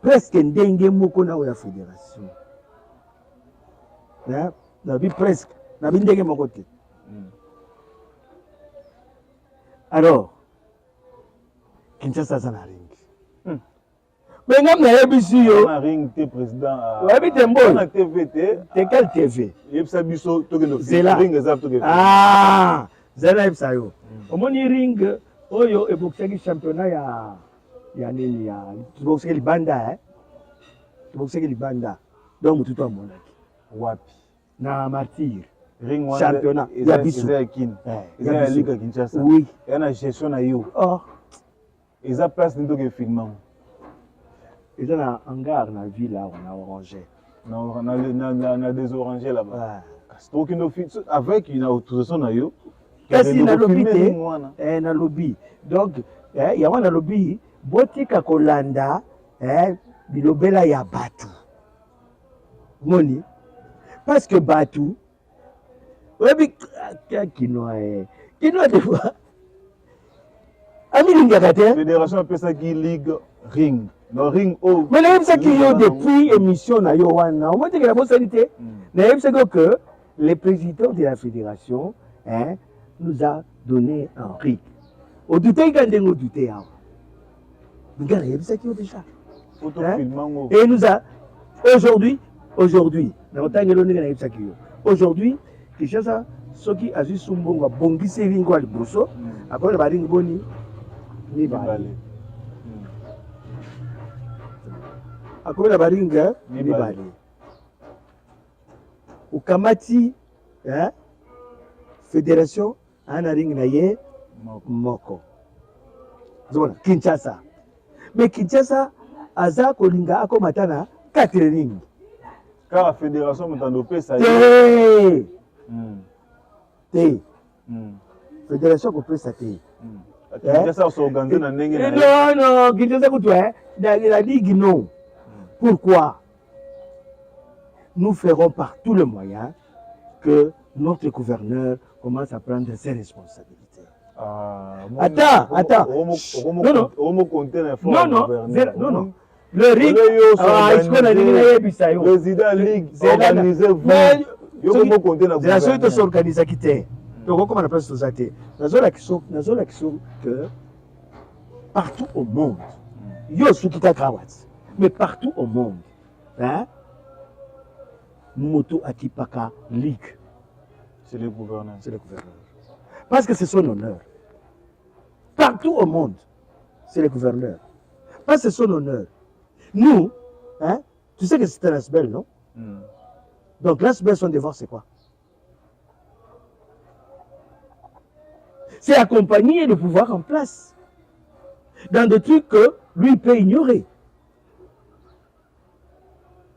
Presque ndenge moko na ya fédération. Hein? Na bi presque. Na bi ndenge moko te. Alors, Kinshasa na ring. Mais ngam na yebisi yo. Na ring te président. Ouais, tembo. Na TV te. Te quelle TV? Yebisa biso to ke no ring ezap to ke. Ah, zela yebisa yo. Omoni ring oyo ebokisaki championnat ya nini ya tubokisaki libanda tubokisaki libanda. Donc mutu to amonaki. Wapi? Na martyr. Ring one championnat ya biso. Ya Liga Kinshasa. Oui. Ya na gestion na yo. Oh. Eza place ni to ke filmant. Ils ont un hangar dans la ville là, on a orangé. On a des orangés là-bas. Avec une autorisation na yo. Qu'est-ce qu'il y a lobby? Un lobby. Donc, il y a un lobby. Botika Kolanda, bilobela ya Batu. Moni. Parce que Batu, oui, Kinoa des fois. Ami Lingakate. Fédération appelle ça qui Ligue Ring. No ring oh. Mais là, c'est qu'il y a depuis émission na yo wana. Au moins que la bonne sanité. Mais c'est que le président de la fédération nous a donné un RIC. Au douté quand on douté regarde, c'est qu'il y a déjà. Et il nous a aujourd'hui, aujourd'hui, Kinshasa, ce qui a juste son bon bongi séringo à l'ibrosso, après le baring boni, ni balé. Après la baringa, ni balé. Au Kamati, fédération, un ring naye, moko. Zona, Kinshasa. Mais Kinshasa, aza kolinga ako matana, 4 rings. Car la fédération m'a tendopé ça. Fédération ko ça té. Kinshasa s'organise na ndenge na. Non, Kinshasa ko toi, la ligue non. Pourquoi? Nous ferons par tous les moyens que notre gouverneur commence à prendre ses responsabilités. Attends. Non. Le RIC, président Ligue, organisez-vous. C'est la seule qui s'organise à quitter. Donc, comment on appelle ça? Nous avons que partout au monde, il y a ce qui t'a krawat. Mais partout au monde, Moto Akipaka Ligue. C'est le gouverneur. Parce que c'est son honneur. Partout au monde, c'est le gouverneur. Parce que c'est son honneur. Nous, tu sais que c'était l'ASBEL, non? Donc l'ASBEL, son devoir, c'est quoi? C'est accompagner le pouvoir en place. Dans des trucs que lui peut ignorer.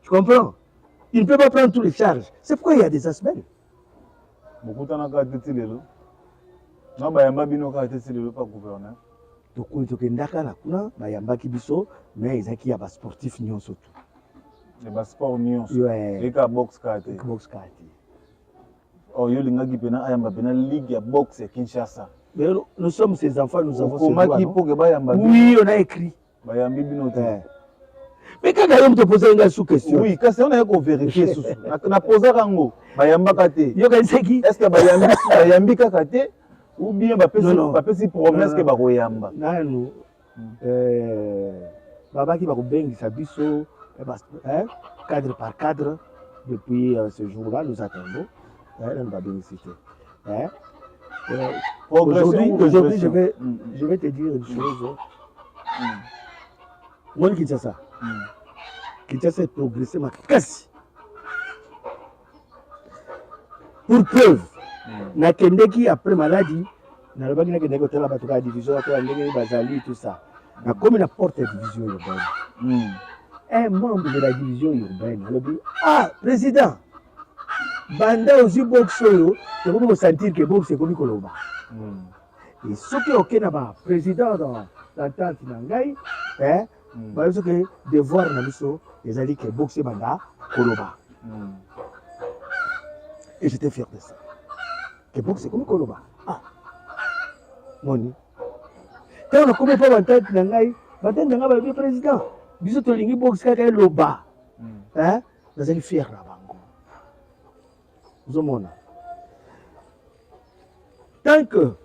Tu comprends? Il ne peut pas prendre toutes les charges. C'est pourquoi il y a des ASBEL. Beaucoup de gens ont non, bayamba bino ka tesi le pas gouverneur. Donc on tokendaka na kuna bayamba kibiso mais ezaki ya ba sportif nyonso tout. Les bas sport nyonso. Et ka box kate. Oh yo linga gipena ayamba bena ligue ya boxe Kinshasa. Mais nous sommes ces enfants, nous avons ce droit. Oui, on a écrit. Bayambi bino te. Mais quand on te pose une sous-question. Oui, quand on a vérifié sous. Na poser rango bayamba kate. Yo kanseki. Est-ce que bayambi kate? Ou bien bapesi promesse que bakoyamba. Nanu babaki bakobengisa biso cadre par cadre depuis ce jour-là nous attendons la bénéficité. Aujourd'hui je vais te dire une chose. Moi Kinshasa est progressé ma casse. Pour preuve nakendeki après maladie nalobaki nakendeki kotala bato ka division akoya ndenge bazali tout ça comme la porte de la division urbaine. Un membre de la division urbaine, on dit, ah, président, banda aussi boxe, c'est comme sentir que boxe c'est comme Koloba. Et ce qui est ok, là-bas, président dans l'entente Nangai, parce que devoir Nabiso, les alliés qui boxe banda, Koloba. Et j'étais fier de ça. Que boxe c'est comme Koloba. Ah, Moni. Quand on a commencé par l'entente Nangai, le président. Biso to lingi box kaka loba. Nous allons fiers là bango. Zomona. Tant que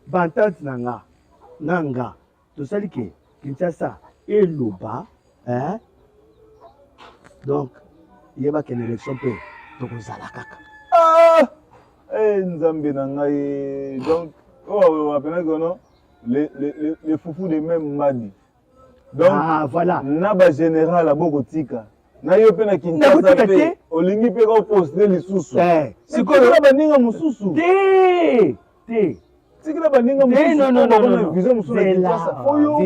bantante nanga to sali ke Kinshasa et loba, donc il y a pas qu'une élection peut donc on zala kaka. Ah, Nzambe nangai donc on appelle comment les foufous de même Madi. Donc, voilà. Naba général à Bogotika. Na yo pe na Kinshasa pe olingi pe ko poster lisusu. C'est quoi la baninga mususu? Té. C'est que la baninga mususu. Non. Vision mususu na Kinshasa. Foyo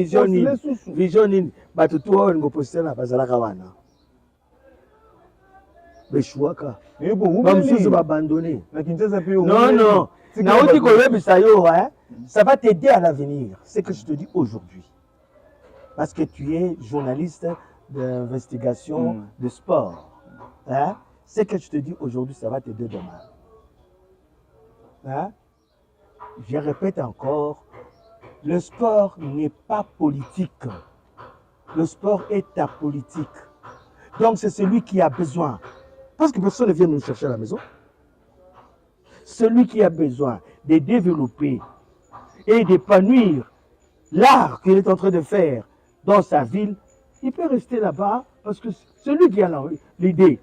vision nini. Bato tuwa ngo poster na bazala kawana. Beshwaka. Ba mususu ba abandonné. Na Kinshasa pe yo. Non. Na oti ko yebisa yo ça va t'aider à l'avenir. C'est que je te dis aujourd'hui. Parce que tu es journaliste d'investigation de sport. Ce que je te dis aujourd'hui, ça va t'aider demain. Je répète encore, le sport n'est pas politique. Le sport est apolitique. Donc c'est celui qui a besoin. Parce que personne ne vient nous chercher à la maison. Celui qui a besoin de développer et d'épanouir l'art qu'il est en train de faire dans sa ville, il peut rester là-bas parce que celui qui a l'idée,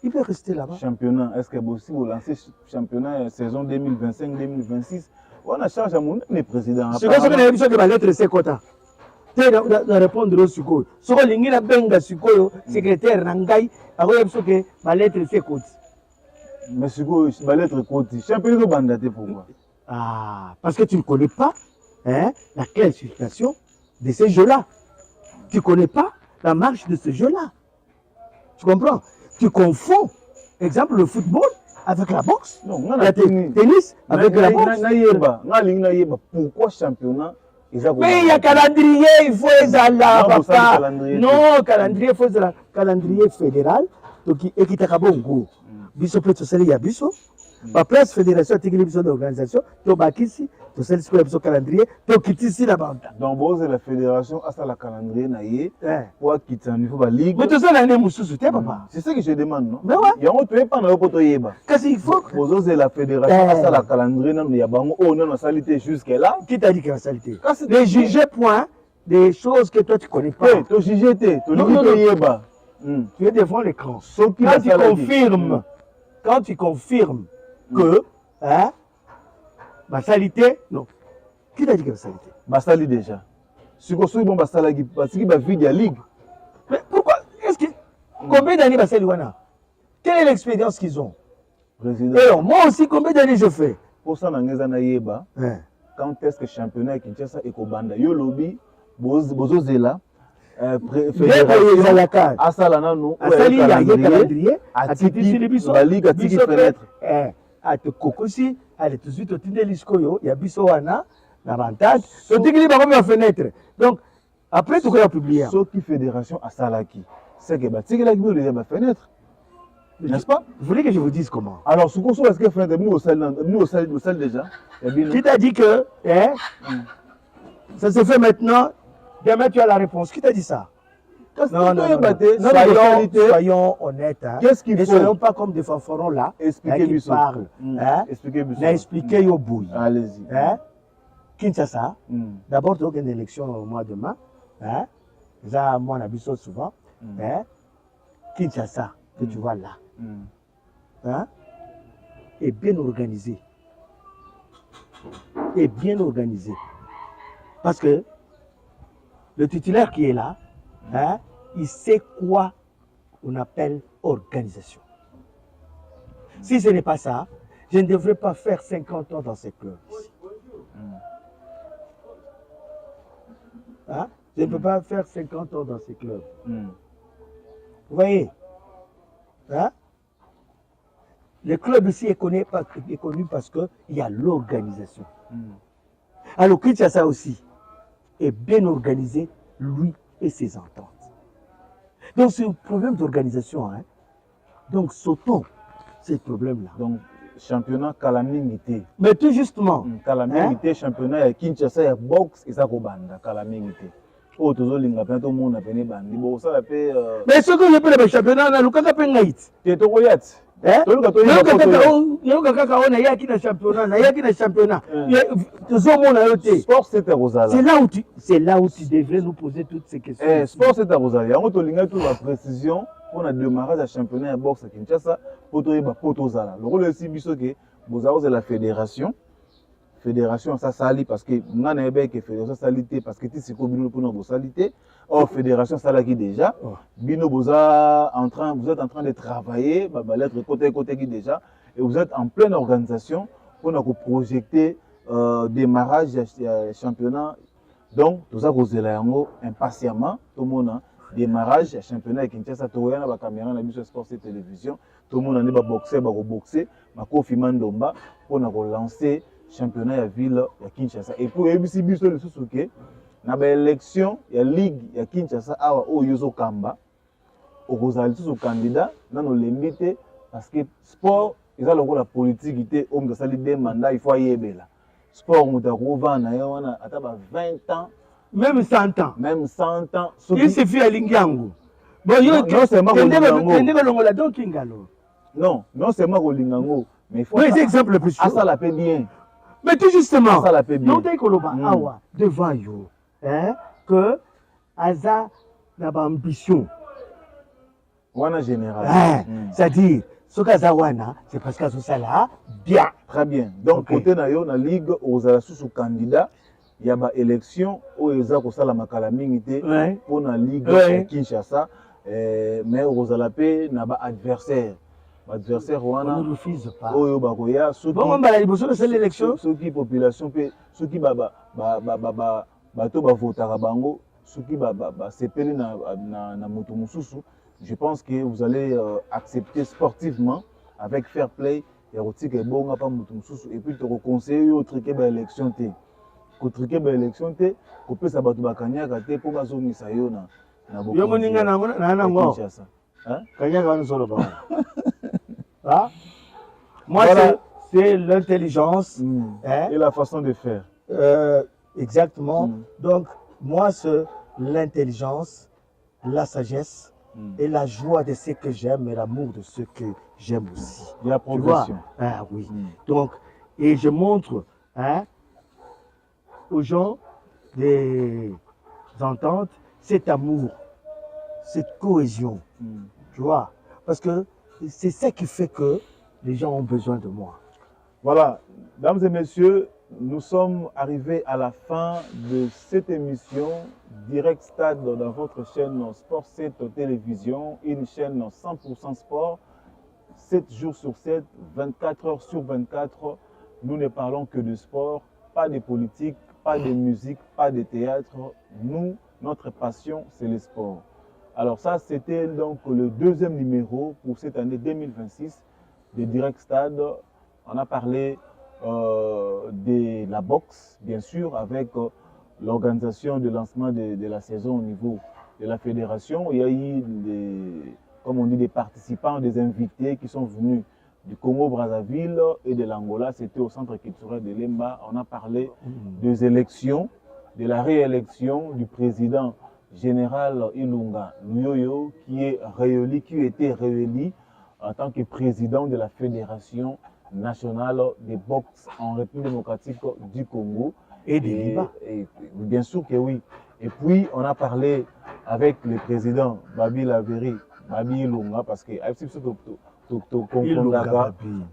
il peut rester là-bas. Championnat, est-ce que vous lancez championnat saison 2025-2026? On a chargé à mon président. C'est comme ça que l'émission de la lettre c'est quoi? Tu vas répondre au suko. Ce que l'ingénieur benga suko, secrétaire Nangai, a répondu que la lettre c'est quoi? Mais suko, la lettre quoi? Championnat de bandaté pourquoi? Ah, parce que tu ne connais pas la classification de ces jeux-là. Tu ne connais pas la marche de ce jeu-là. Tu comprends? Tu confonds, exemple, le football avec la boxe. Non, le tennis avec la boxe. Pourquoi championnat? Mais il y a calendrier, il faut là, papa. Non, calendrier, il faut calendrier fédéral. Donc, il y a un biso peut se il y a biso. La place fédération, tu as d'organisation, tu as bakisi, tu as le calendrier, tu as quitté ici la bande. Donc, vous la fédération, à la calendrier, pour quitter un niveau de ligue. Mais tu sais, l'année moussous, papa. C'est ça que je demande, non? Mais ouais. Il y a un autre pas dans le poteau yeba. Qu'est-ce qu'il faut? Vous osez la fédération, à la calendrier, non, il y a bon, oh, non, salité jusque-là. Qui t'a dit qu'il y a salité? Les juger point des choses que toi tu connais pas. Tu juges, tu yeba. Tu es devant l'écran. Quand tu confirmes que ma salité, non. Qui t'a dit que la salité? Basali déjà. Si vous avez Basali, parce qu'il va vide la ligue. Mais pourquoi? Est-ce que combien d'années Basali wana? Quelle est l'expérience qu'ils ont? Président. Et moi aussi, combien d'années je fais? Pour ça, na yeba. Quand est-ce que championnat Kinshasa et Kobanda yo lobby bozozela fédération asala nanu asali ya calendrier atiki biso baliga atiki fenêtre ate kokosi ale tout de suite otindeli sikoyo ya biso wana na bantage totikili bango ba fenêtre donc après tout quoi publier soki fédération asalaki c'est que batikela ki déjà ba fenêtre n'est-ce pas? Vous voulez que je vous dise comment? Alors ce qu'on est-ce que fenêtre nous au salle déjà qui t'a dit que ça se fait maintenant? Demain, tu as la réponse. Qui t'a dit ça? Non. Soyons honnêtes. Qu'est-ce qu'il faut? Ne soyons pas comme des fanfarons là qui parlent. Expliquez au bout. Allez-y. Kinshasa, d'abord, tu as une élection au mois de mai. Ça, moi, on a vu ça souvent. Kinshasa, que tu vois là, est bien organisé. Est bien organisé. Parce que le titulaire qui est là, il sait quoi on appelle organisation. Si ce n'est pas ça, je ne devrais pas faire 50 ans dans ces clubs. Hein? Je ne peux pas faire 50 ans dans ces clubs. Vous voyez, hein? Le club ici est connu parce qu'il y a l'organisation. Alors Kinshasa aussi est bien organisé, lui et ses ententes. Donc c'est un problème d'organisation. Hein? Donc sautons ces problèmes-là. Donc championnat Kalamingité. Mais tout justement. Kalamingité, hein? Championnat Kinshasa, il y a boxe et ça Kobanda, Kalamingité. Oh, tout le monde a mon appelé bandi. Bon, ça la paix. Mais ce que je peux le championnat, on a le cas de Pengaït. Tu es au Yat. C'est là où tu devrais nous poser toutes ces questions. Sport c'est à Rosalia. On a toute la précision pour le démarrage du championnat de boxe à Kinshasa pour Potozala. Le rôle aussi que vous la fédération. Fédération ça sali parce que nous avons que fédération salité parce que tu sais comment nous pouvons salité. Or fédération ça là qui déjà. Bino vous êtes en train de travailler, lettre côté qui déjà et vous êtes en pleine organisation pour nous projeter démarrage championnat. Donc tout ça vous êtes là impatiemment tout le monde démarrage championnat Kinshasa tout le monde a caméra na biso sport et télévision tout le monde a boxer ma Kofi Mandomba pour nous lancer championnat ya ville ya Kinshasa et pour ABC biso le susuke na ba élection ya ligue ya Kinshasa awa o yozo kamba okozali susu candidat nano lemite parce que sport eza lokola politique te o mto sali des mandats il faut yebela sport mutako vana ya wana ata ba 20 ans même 100 ans il suffit à lingango bon yo non c'est pas non c'est pas lingango mais il faut mais exemple plus ça la paie bien. Mais tout justement, ça la paie bien. Devant vous, hein, que Aza n'a pas ambition. Wana général. C'est-à-dire, ce qu'Aza Wana, c'est parce qu'Aza ça là, bien. Très bien. Donc, côté na yo, na ligue, aux sous candidat, il y a une élection où Eza ko sala makala mingité pour la ligue Kinshasa, mais aux paix n'a pas adversaire. Adversaire on ne refuse pas. Oyo bakoya soki bon mbala liboso de l'élection soki population pe soki bato bavotaka bango soki sepeli na moto mosusu je pense que vous allez accepter sportivement avec fair play et rotika ebonga pa moto mosusu et puis te conseiller yo triquer ba élection te ko triquer ba élection te ko pesa bato bakanyaka te po bazongisa yo na boko yo moninga na nango hein kanyaka wana solo ba ah? Moi, voilà. C'est l'intelligence hein? Et la façon de faire. Exactement. Donc, moi, c'est l'intelligence, la sagesse et la joie de ce que j'aime et l'amour de ce que j'aime aussi. Il y a progression. Ah oui. Donc, et je montre hein, aux gens des ententes cet amour, cette cohésion. Tu vois? Parce que c'est ça qui fait que les gens ont besoin de moi. Voilà, mesdames et messieurs, nous sommes arrivés à la fin de cette émission Direct Stade dans votre chaîne Sport 7 Télévision, une chaîne 100% sport, 7 jours sur 7, 24 heures sur 24. Nous ne parlons que de sport, pas de politique, pas de musique, pas de théâtre. Nous, notre passion, c'est le sport. Alors ça, c'était donc le deuxième numéro pour cette année 2026 de Direct Stade. On a parlé de la boxe, bien sûr, avec l'organisation de lancement de la saison au niveau de la fédération. Il y a eu, comme on dit, des participants, des invités qui sont venus du Congo-Brazzaville et de l'Angola. C'était au centre culturel de Lemba. On a parlé des élections, de la réélection du président Général Ilunga Nuyoyo, qui était réélu en tant que président de la Fédération nationale de boxe en République démocratique du Congo. Et des Liban. Bien sûr que oui. Et puis, on a parlé avec le président Babi Laveri, Babi Ilunga, parce que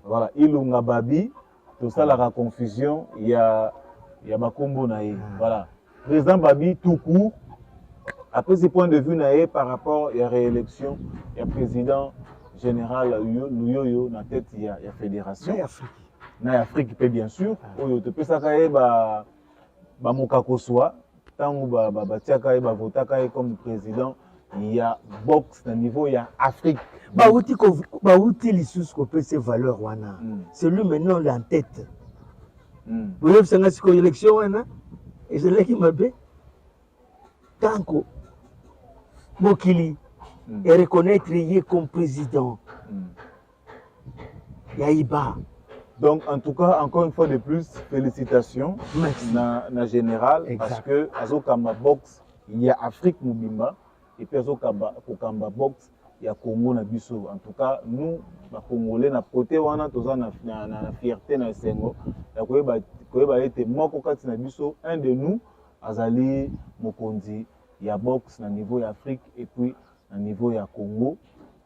voilà, Ilunga Babi, tout ça, la confusion, il y a Bakombo Naï. Voilà. Président Babi, tout court. Après ce point de vue par rapport à la réélection, il y a le président général Nuyoyo dans la tête, il y a la fédération. Dans l'Afrique, bien sûr. Il y a Mokakoswa, tant que votaka comme président, il y a boxe à niveau, il y a Afrique. Bauti l'issue qu'on peut ces valeurs wana. C'est lui maintenant en tête. Vous voyez, c'est une élection wana. Et c'est là qui m'a dit, tant que Mokili et reconnaître lui comme président, Yaïba. Donc, en tout cas, encore une fois de plus, félicitations na général, parce que Azokamba Box, il y a Afrique Moubimba, et puis Azokamba Box, il y a Congo na biso. En tout cas, nous, les Congolais, na côté wana, toza na fierté na Sengo, ya koyeba ete moko kati na biso, un de nous, Azali Mokonzi, il y a box na niveau ya Afrique, et puis na niveau ya Congo.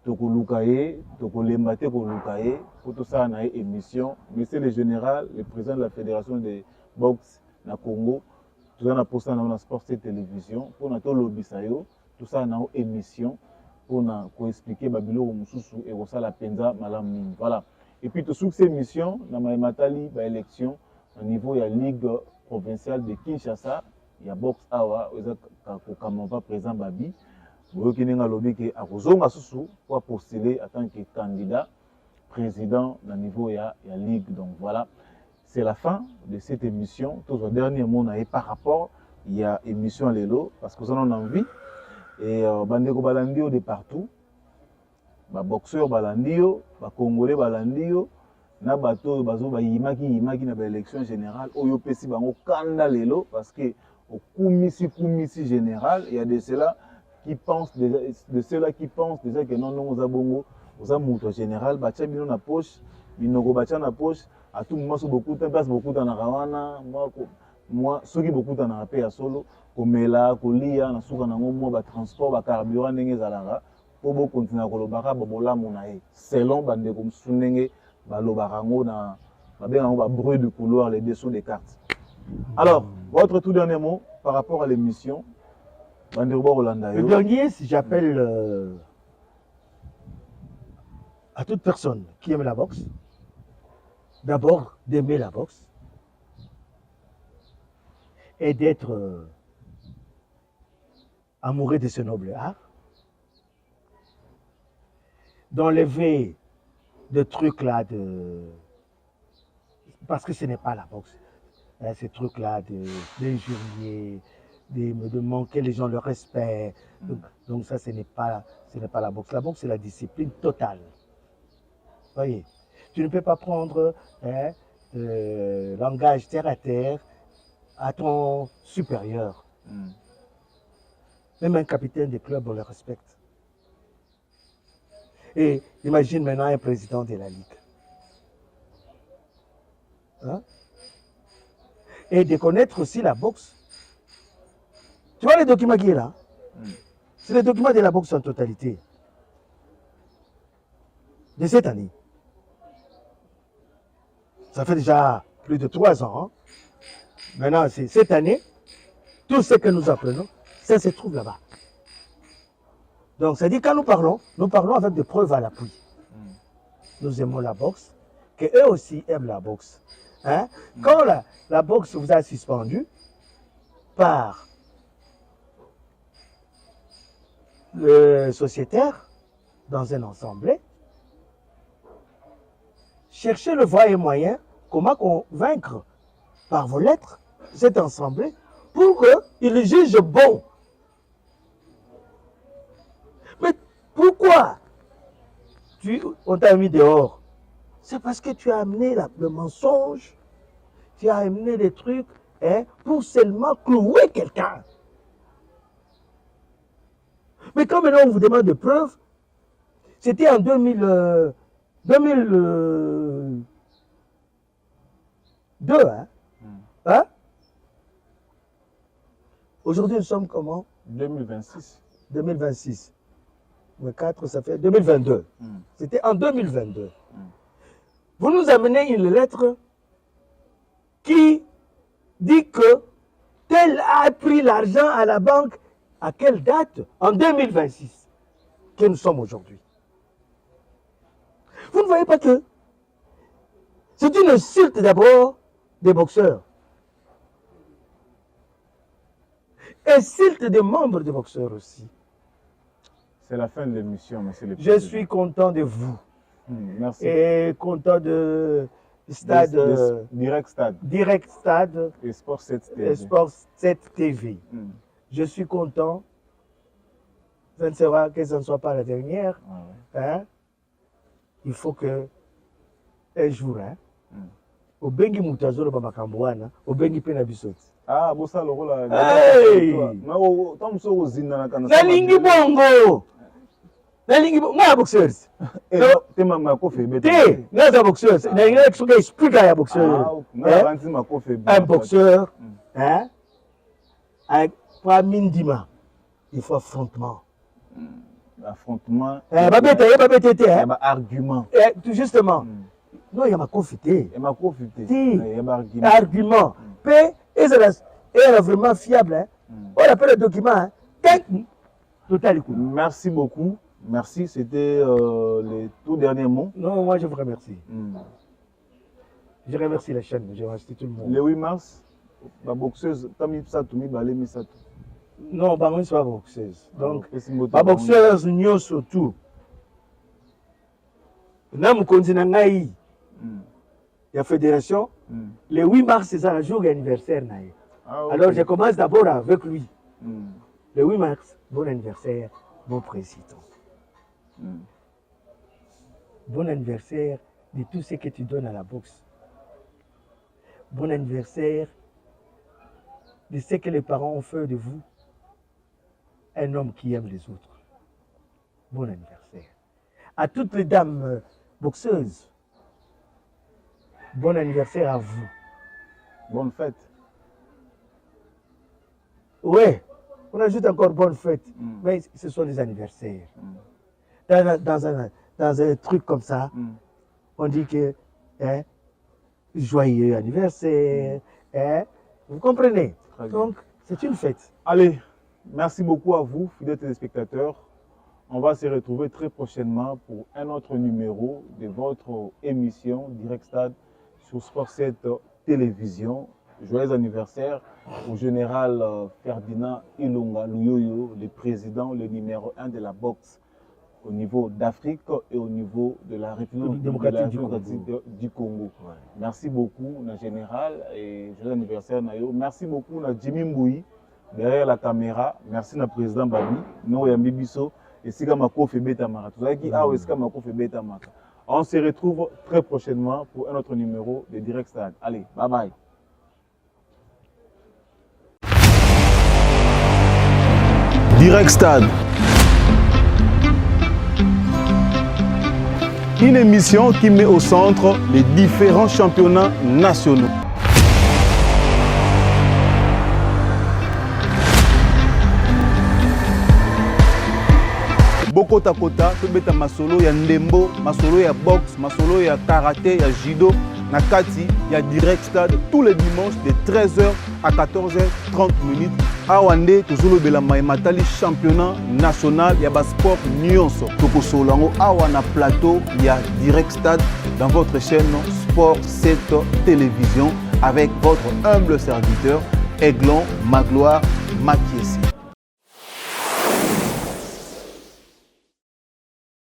Tokolukaye, Tokolembate Kolukaye, pour tout ça, on a une émission. Monsieur le général, le président de la fédération de boxe na Congo, tout ça, on a posté dans la Sport Télévision, pour notre lobby, tout ça, on a une émission pour expliquer Babilo Moussousou et ça la Penza Malam. Voilà. Et puis, tout cette émission, dans ma Matali, élection, au niveau de la Ligue provinciale de Kinshasa, il y a boxe Awa, on va présent Babi. Vous pour postuler en tant que candidat président au niveau de la Ligue. Donc voilà, c'est la fin de cette émission. Tout le dernier mot par rapport, il y a émission Lelo, parce que nous avons envie. Et Bandeko Balandio de partout, boxeur Balandio, Congolais Balandio, na bato bazo ba yimaki na élection générale, oyo pesi bango kanda Lelo, parce que au kumisi général, il y a de cela qui pensent de ceux-là qui pensent déjà que non nous abongo aux amours général bacha bino na poche binoko bacha na poche à tout moment sur beaucoup de place beaucoup dans rawana moi ceux qui beaucoup dans la paix à solo komela kolia na suka na ngomo ba transport ba carburant ndenge zalanga pour bo continuer kolobaka bobola monae selon bande comme sunenge balobaka ngo na ba benga ba bruit de couloir les dessous des cartes. Alors votre tout dernier mot par rapport à l'émission. Le dernier, si j'appelle à toute personne qui aime la boxe, d'abord d'aimer la boxe et d'être amoureux de ce noble art, d'enlever des trucs là parce que ce n'est pas la boxe, hein, ces trucs là d'injurier, de manquer les gens le respect. Donc ça, ce n'est pas la boxe. La boxe, c'est la discipline totale. Voyez, tu ne peux pas prendre langage terre à terre à ton supérieur. Même un capitaine de club, on le respecte. Et imagine maintenant un président de la Ligue. Hein? Et de connaître aussi la boxe. Tu vois les documents qui est là? C'est les documents de la boxe en totalité. De cette année. Ça fait déjà plus de 3 ans. Hein? Maintenant, c'est cette année. Tout ce que nous apprenons, ça se trouve là-bas. Donc, ça dit quand nous parlons avec des preuves à l'appui. Nous aimons la boxe, qu'eux aussi aiment la boxe. Hein? Quand la boxe vous a suspendu par le sociétaire dans un ensemble, cherchez le voie et moyen comment convaincre par vos lettres cet ensemble pour qu'il le juge bon. Mais pourquoi on t'a mis dehors? C'est parce que tu as amené le mensonge, tu as amené des trucs pour seulement clouer quelqu'un. Mais quand maintenant on vous demande des preuves, c'était en 2002, hein? Hein? Aujourd'hui, nous sommes comment? 2026. 2026. Mais 4, ça fait 2022. C'était en 2022. Vous nous amenez une lettre qui dit que tel a pris l'argent à la banque. À quelle date? En 2026, que nous sommes aujourd'hui. Vous ne voyez pas que c'est une insulte d'abord des boxeurs. Insulte des membres de boxeurs aussi. C'est la fin de l'émission, monsieur le Je président. suis content de vous. Merci. Et content de Stade. Direct Stade. Direct Stade. Et Sport 7 TV. Sport 7 TV. Je suis content. Je ne sais pas que ce ne soit pas la dernière. Hein? Il faut que un jour, hein, au Bengi Moutazoro Bamakambouana, au Bengi Penabisoti. Ah, bossa le rôle. Hey! Nalingi bongo! Nalingi bongo! Moi, boxeuse. T'es ma coffee. T'es, non, c'est boxeuse. Nalingi explique à boxeur. Un boxeur, hein, avec pas Mindima, il faut affrontement. Affrontement. Argument. Justement. Non, il y a ma confité. Il y a ma confité. Il y a argument. Et c'est vraiment fiable. Hein. On appelle le document. Total. Merci beaucoup. Merci. C'était les tout derniers mots. Non, moi je vous remercie. Je remercie la chaîne. Je remercie tout le monde. Le 8 mars, la boxeuse, Tami Psatoumi, Balé Misato. Non, je ne suis pas boxeuse. Donc, la boxeuse, nous surtout. Nous continuons il y a fédération. Le 8 mars, c'est ça, le jour d'anniversaire. Alors, je commence d'abord avec lui. Le 8 mars, bon anniversaire, bon président. Bon anniversaire de tout ce que tu donnes à la boxe. Bon anniversaire de ce que les parents ont fait de vous. Un homme qui aime les autres. Bon anniversaire. À toutes les dames boxeuses, bon anniversaire à vous. Bonne fête. Oui, on ajoute encore bonne fête. Mais ce sont des anniversaires. Dans un truc comme ça, on dit que joyeux anniversaire. Vous comprenez? Donc, c'est une fête. Allez. Merci beaucoup à vous, fidèles téléspectateurs. On va se retrouver très prochainement pour un autre numéro de votre émission Direct Stade sur Sport 7 Télévision. Joyeux anniversaire au général Ferdinand Ilunga Luyoyo, le président, le numéro 1 de la boxe au niveau d'Afrique et au niveau de la République démocratique du Congo. Ouais. Merci beaucoup, le général, et joyeux anniversaire Nayo. Merci beaucoup, Jimmy Mboui. Derrière la caméra, merci le président Babi, nous et Bibiso, et si Mako fait bêta mara. Tout ça qui a ou est-ce que Mako fait bêta mara. On se retrouve très prochainement pour un autre numéro de Direct Stade. Allez, bye bye. Direct Stade. Une émission qui met au centre les différents championnats nationaux. Bokota Kota, Tobeta Masolo, ya Ndembo, Masolo ya boxe, Masolo ya karaté, ya judo, Nakati, ya Direct Stade, tous les dimanches de 13h à 14h30. Awande, Tozolo Belama Matali, championnat national, ya Basport Nyonso. Toko Solango, Awana Plateau, ya Direct Stade, dans votre chaîne Sport 7 Télévision, avec votre humble serviteur, Aiglon Magloire Makies.